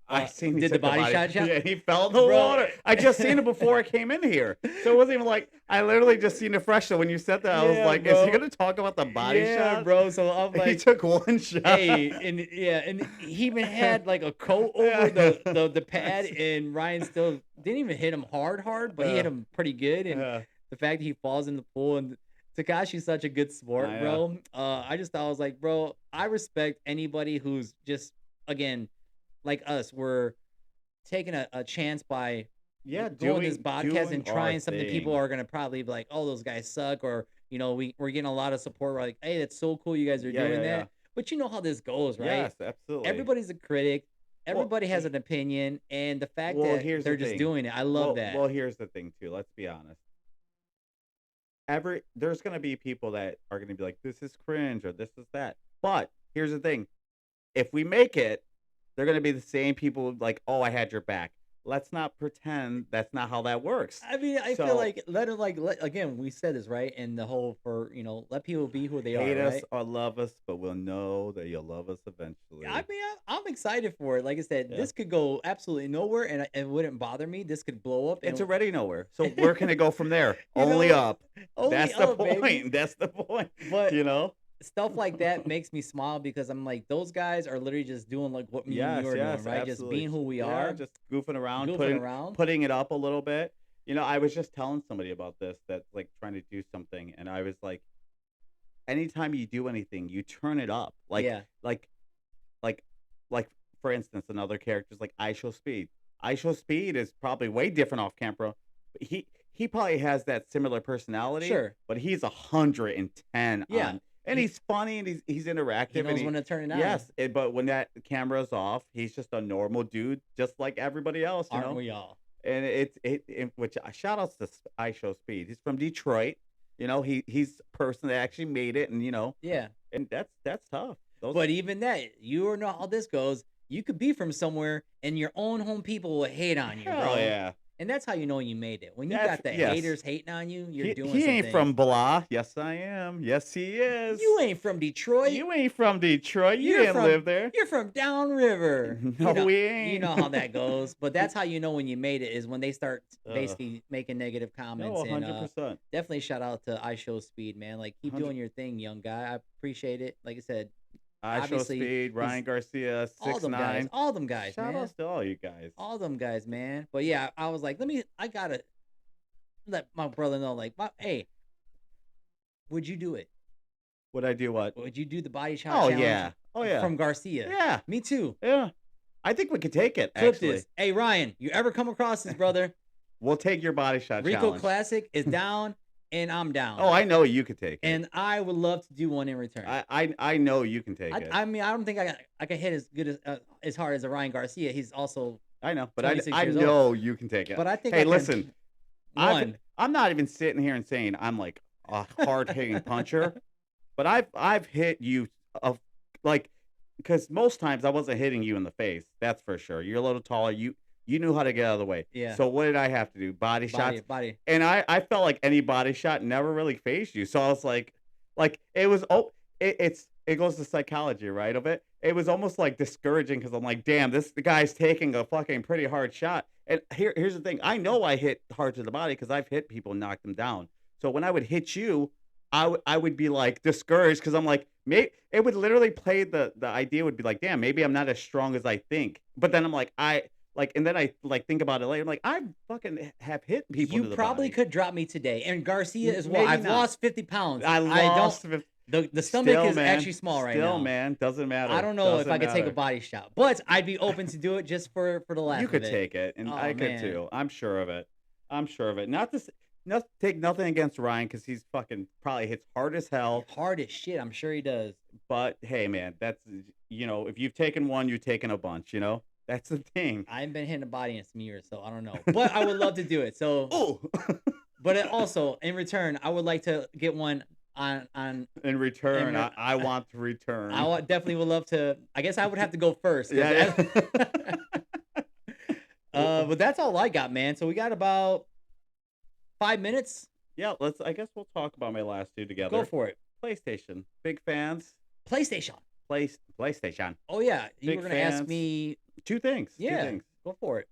I seen he did the took body shot. Yeah, he fell in the Bro. water. I just seen it before I came in here, so it wasn't even like I literally just seen it fresh. So when you said that, I was Yeah, like, "Is he bro. gonna talk about the body Yeah, shot?" bro. So I'm He like, took one shot. hey, and he even had like a coat over Yeah. the pad, and Ryan still didn't even hit him hard, but he hit him pretty good. And Yeah. the fact that he falls in the pool, and Takashi's such a good sport, I bro. I just thought, I was like, bro, I respect anybody who's just, again, like us, we're taking a chance by Yeah, going this podcast doing and trying our something. People thing. are gonna probably be like, oh, those guys suck, or we're getting a lot of support. We're like, hey, that's so cool, you guys are Yeah, doing yeah, that. yeah. But you know how this goes, right? Yes, absolutely. Everybody's a critic. Well, Everybody has an opinion, and the fact well, that here's they're the just thing. doing it, I love that. Well, here's the thing too. Let's be honest. There's gonna be people that are gonna be like, "This is cringe" or "This is that." But here's the thing: if we make it, they're gonna be the same people like, "Oh, I had your back." Let's not pretend that's not how that works. I mean, I feel So like again, we said this, right? And the whole for let people be who they hate are, us right? or love us, but we'll know that you'll love us eventually. I mean, I'm excited for it. Like I said, Yeah. this could go absolutely nowhere, and it wouldn't bother me. This could blow up, It's and already nowhere. So where can it go from there? You Only know, up. only That's the up, point. baby. That's the point. But You know? stuff like that makes me smile because I'm like, those guys are literally just doing like what me and Yes, you are yes, doing, right? Just absolutely. being who we Yeah, are, just goofing around, goofing around. putting it up a little bit. I was just telling somebody about this that's like trying to do something, and I was like, anytime you do anything, you turn it up. Yeah. Like, like, like for instance, another character's like I Show Speed. I Show Speed is probably way different off camera. But he probably has that similar personality, Sure. but he's 110 Yeah. on, and He he's funny and he's he interactive and knows when to turn it on. yes, but when that camera's off, he's just a normal dude, just like everybody else, you Aren't know. we all? And which shout outs to I Show Speed. He's from Detroit, you know. He's a person that actually made it, and you know, Yeah. and that's tough. Those But even that, you know how this goes. You could be from somewhere and your own home people will hate on you, hell bro. yeah. And that's how you know you made it. When you That's got the yes. haters hating on you, you're doing He ain't something. from blah. Yes, I am. Yes, he is. You ain't from Detroit. You ain't from Detroit. You You're didn't from live there. you're from downriver. No, we You ain't. know how that goes. But that's how you know when you made it is when they start Ugh. basically making negative No, comments. And 100%. definitely shout out to I Show Speed, man. Like keep 100. doing your thing, young guy. I appreciate it. Like I said, I Show obviously Speed. he's Ryan Garcia, all them guys, 6'9". all them guys, Shout man. outs to all you guys. All them guys, man. But yeah, I was like, I gotta let my brother know, like, hey, would you do it? Would I do what? Would you do the body shot Oh challenge yeah. Oh yeah. from Garcia? Yeah. Me too. Yeah. I think we could take it. Flip Actually, this. Hey Ryan, you ever come across this, brother? we'll take your body shot Rico challenge. Classic is down, and I'm down. Oh, I know you could take it. And I would love to do one in return. I know you can take it. I mean, I don't think I can hit as good as hard as a Ryan Garcia. He's also I know, but 26 I years know old. you can take it. But I think Hey, I can- listen. one. I'm not even sitting here and saying I'm like a hard hitting puncher, but I've hit you like because most times I wasn't hitting you in the face. That's for sure. You're a little taller. You knew how to get out of the way. Yeah. So what did I have to do? Body shots. Body. And I felt like any body shot never really phased you. So I was like it was it goes to psychology, right? Of it. It was almost like discouraging because I'm like, damn, the guy's taking a fucking pretty hard shot. And here's the thing. I know I hit hard to the body because I've hit people and knocked them down. So when I would hit you, I would be like discouraged because I'm like, maybe it would literally play the idea would be like, damn, maybe I'm not as strong as I think. But then I'm like, and then I like think about it later. I'm like, I fucking have hit people. You to the probably body. could drop me today, and Garcia as well. Maybe I've not. lost 50 pounds. I lost. The stomach Still, is man. actually small right Still, now. man, doesn't matter. I don't know if Doesn't I could take a matter. body shot, but I'd be open to do it just for the laugh You of could it. take it, and Oh, I could man. too. I'm sure of it. I'm sure of it. Not take nothing against Ryan because he's fucking probably hits hard as hell. Hard as shit. I'm sure he does. But hey, man, that's if you've taken one, you've taken a bunch. That's the thing. I haven't been hitting a body in some years, so I don't know. But I would love to do it. So, Oh, but also in return, I would like to get one on. in return, re- I want to return. Definitely would love to. I guess I would have to go first. 'cause Yeah, but that's all I got, man. So we got about 5 minutes. Yeah. I guess we'll talk about my last two together. Go for it. PlayStation. Big fans. PlayStation. PlayStation. Oh yeah, you Big were gonna ask fans. me. Two things. Yeah, Two things. go for it.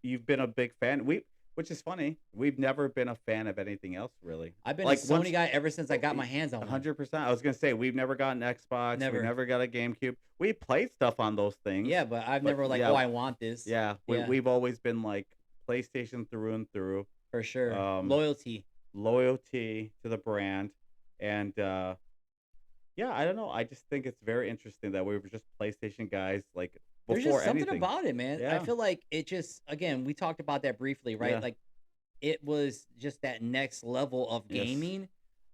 You've been a big fan. Which is funny. We've never been a fan of anything else, really. I've been Like, a Sony once- guy ever since I got my hands on one. 100%. I was gonna say we've never got an Xbox. Never. We never got a GameCube. We played stuff on those things. Yeah, but I've But, never like, yeah. oh, I want this. Yeah. Yeah. We've always been like PlayStation through and through. For sure. Loyalty to the brand, and yeah, I don't know. I just think it's very interesting that we were just PlayStation guys like There's before just something anything. about it, man. I Yeah. feel like it just, again, we talked about that briefly, right? Yeah. Like it was just that next level of Yes. gaming.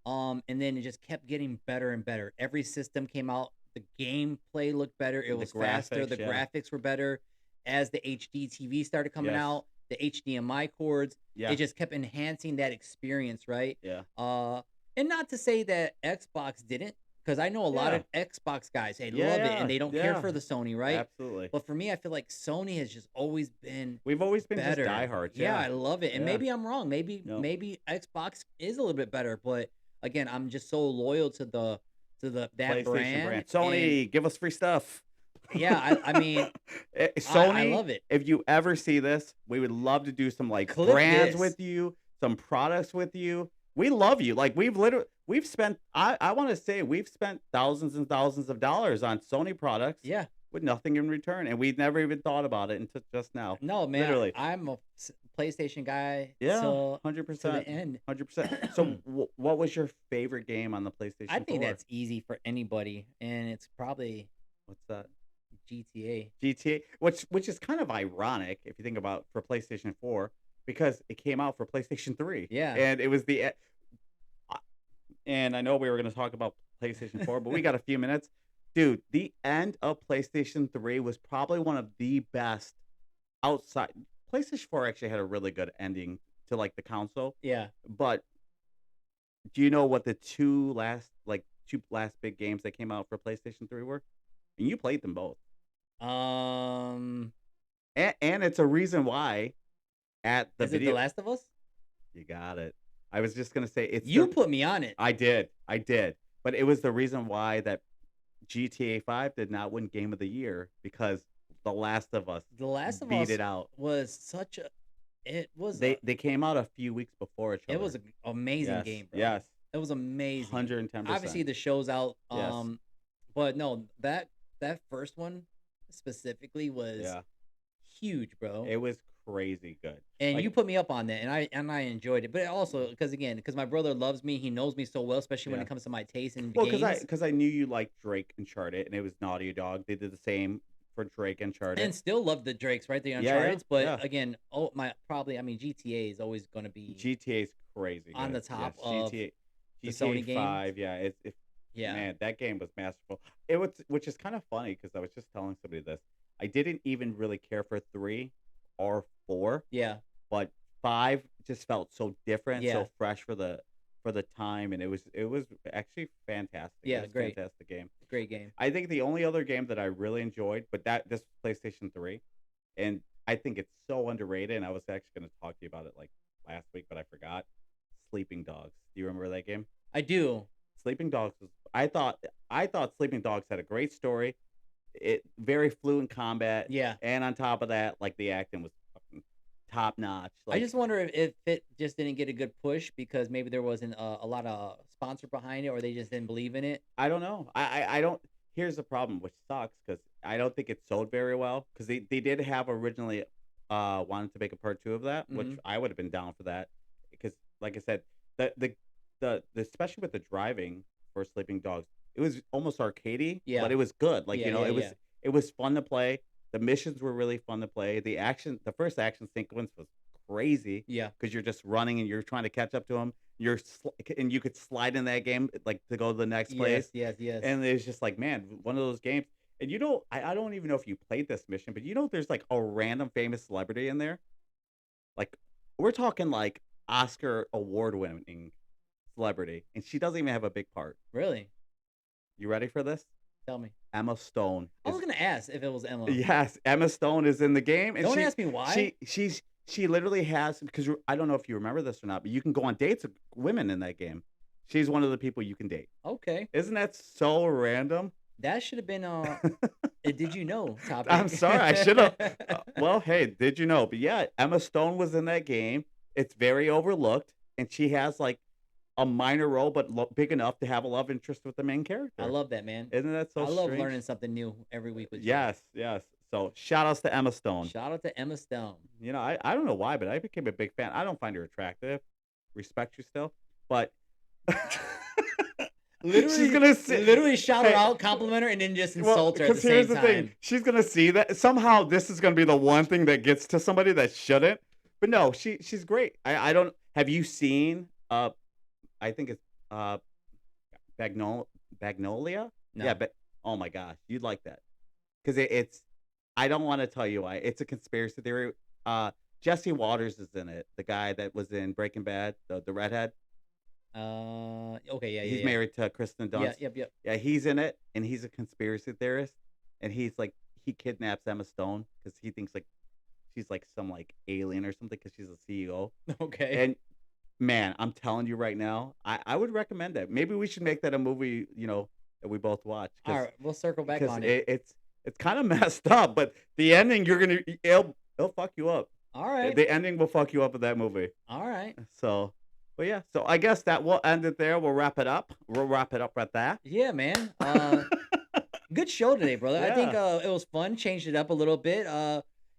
And then it just kept getting better and better. Every system came out, the gameplay looked better. It The was faster. The graphics, yeah. graphics were better. As the HD TV started coming Yes. out, the HDMI cords, Yeah. it just kept enhancing that experience, right? Yeah. And not to say that Xbox didn't, because I know a lot Yeah. of Xbox guys, love it and they don't care yeah. for the Sony, right? Absolutely. But for me, I feel like Sony has just always been We've always been better. just diehards. Yeah, I Yeah. love it. And Yeah. maybe I'm wrong. Maybe No. maybe Xbox is a little bit better, but again, I'm just so loyal to that PlayStation brand. brand. Sony, give us free stuff. And, yeah, I mean, Sony, I love it. if you ever see this, we would love to do some like Clip brands this. with you, some products with you. We love you. Like we've spent I want to say we've spent thousands and thousands of dollars on Sony products Yeah. with nothing in return, and we've never even thought about it until just now. No, man. Literally. I'm a PlayStation guy. Yeah, till- to 100%. the end. 100%. So what was your favorite game on the PlayStation 4? I think that's easy for anybody, and it's probably What's that? GTA. GTA, which is kind of ironic if you think about for PlayStation 4, because it came out for PlayStation 3, Yeah. and it was uh, and I know we were gonna talk about PlayStation 4, but we got a few minutes. Dude, the end of PlayStation 3 was probably one of the best outside. PlayStation 4 actually had a really good ending to, like, the console, Yeah. but do you know what the 2 last big games that came out for PlayStation 3 were? And you played them both. Um, And it's a reason why at the is it The video Last of Us? you got it. I was just gonna say it's You the put me on it. I did, but it was the reason why that GTA 5 did not win Game of the Year because The Last of Us The Last of beat Us it out. was such a it was They came out a few weeks before each it was other. an amazing Yes, game, bro. yes, It was amazing. Obviously 110%. the show's out, Yes, but no, that first one specifically was yeah, huge, bro. it was crazy good. And you Like, put me up on that, and I enjoyed it. But also because my brother loves me, he knows me so well, especially when yeah. it comes to my taste in Well, games. because I knew you liked Drake Uncharted, and it was Naughty Dog. They did the same for Drake And Uncharted. still love the Drakes, right? The Yeah, yeah, Uncharted's, but yeah. again, I mean, GTA is always gonna be GTA is crazy on good. the top Yes, of GTA the GTA Sony games. 5. Yeah, it's Yeah, man, that game was masterful. It was, which is kind of funny because I was just telling somebody this. I didn't even really care for 3 or 4, yeah, but 5 just felt so different, yeah, so fresh for the time, and it was actually fantastic. It yeah. was a Great, fantastic game. great game. I think the only other game that I really enjoyed, but this was PlayStation 3, and I think it's so underrated. And I was actually going to talk to you about it like last week, but I forgot. Sleeping Dogs. Do you remember that game? I do. Sleeping Dogs was. I thought Sleeping Dogs had a great story. It very fluent combat, Yeah. and on top of that, like the acting was fucking top notch. I Like just wonder if it just didn't get a good push because maybe there wasn't a lot of sponsor behind it, or they just didn't believe in it. I don't know. I don't. Here's the problem, which sucks because I don't think it sold very well because they did have originally wanted to make a part 2 of that, which Hmm. I would have been down for that because, like I said, especially with the driving for Sleeping Dogs, it was almost arcadey, but Yeah, it was good. Like yeah, yeah, yeah, it was fun to play. The missions were really fun to play. The first action sequence was crazy yeah. because you're just running and you're trying to catch up to them. And you could slide in that game like to go to the next Yes, place, yes, yes. and it's just like, man, one of those games. And I don't even know if you played this mission, but there's like a random famous celebrity in there. Like we're talking like Oscar award winning celebrity, and she doesn't even have a big part. Really? You ready for this? Tell me. Emma Stone I was is gonna ask if it was Emma. yes, Emma Stone is in the game, and Don't ask me why. she literally has because I don't know if you remember this or not, but you can go on dates with women in that game. She's one of the people you can date. Okay, Isn't that so random? that should have been a did you know I'm topic. sorry, I should have. Well, hey, did you know? But yeah, Emma Stone was in that game. It's very overlooked, and she has like a minor role, but big enough to have a love interest with the main I character. love that, man. Isn't that so I love strange? learning something new every week with you. Yes, yes. So shout outs to Emma Stone. Shout out to Emma Stone. I don't know why, but I became a big fan. I don't find her attractive. Respect you still, but she's Literally, gonna see. literally shout her Hey, out, compliment her, and then just well, insult her at the because here's same the thing, time. she's gonna see that somehow this is gonna be the one thing that gets to somebody that shouldn't. But no, she's great. I don't. Have you seen? I think it's Magnolia. Yeah, No. but oh my gosh, you'd like that because it's. I don't want to tell you why. It's a conspiracy theory. Jesse Waters is in it. The guy that was in Breaking Bad, the redhead. Okay, yeah, yeah, He's yeah. married to Kristen Yeah, Dunst. yep, yep. Yeah, he's in it, and he's a conspiracy theorist, and he's like he kidnaps Emma Stone because he thinks like she's like some like alien or something because she's a CEO. Okay. And man, I'm telling you right now, I would recommend that. Maybe we should make that a movie, that we both watch All because right, we'll circle back because on it. it's kind of messed up, but the ending it'll fuck you up. All right. The ending will fuck you up with that movie. All right. So, but yeah, so I guess that we'll end it there. We'll wrap it up. We'll wrap it up right there. Yeah, man. Good show today, brother. I think Yeah. it was fun. Changed it up a little bit.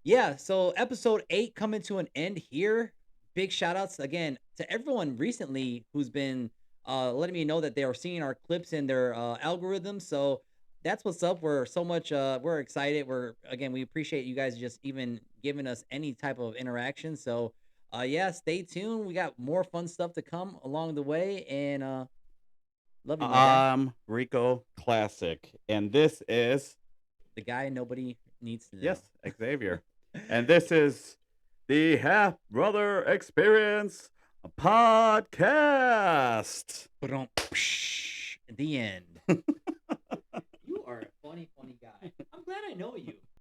Yeah. So episode 8 coming to an end here. Big shout outs again to everyone recently who's been letting me know that they are seeing our clips in their algorithms. So that's what's up. We're excited. We appreciate you guys just even giving us any type of interaction. So Yeah, stay tuned. We got more fun stuff to come along the way, and love you, my guy. Rico Classic, and this is The guy nobody needs to know. yes, Xavier, and this is the Half Brother Experience podcast. The end. You are a funny, funny guy. I'm glad I know you.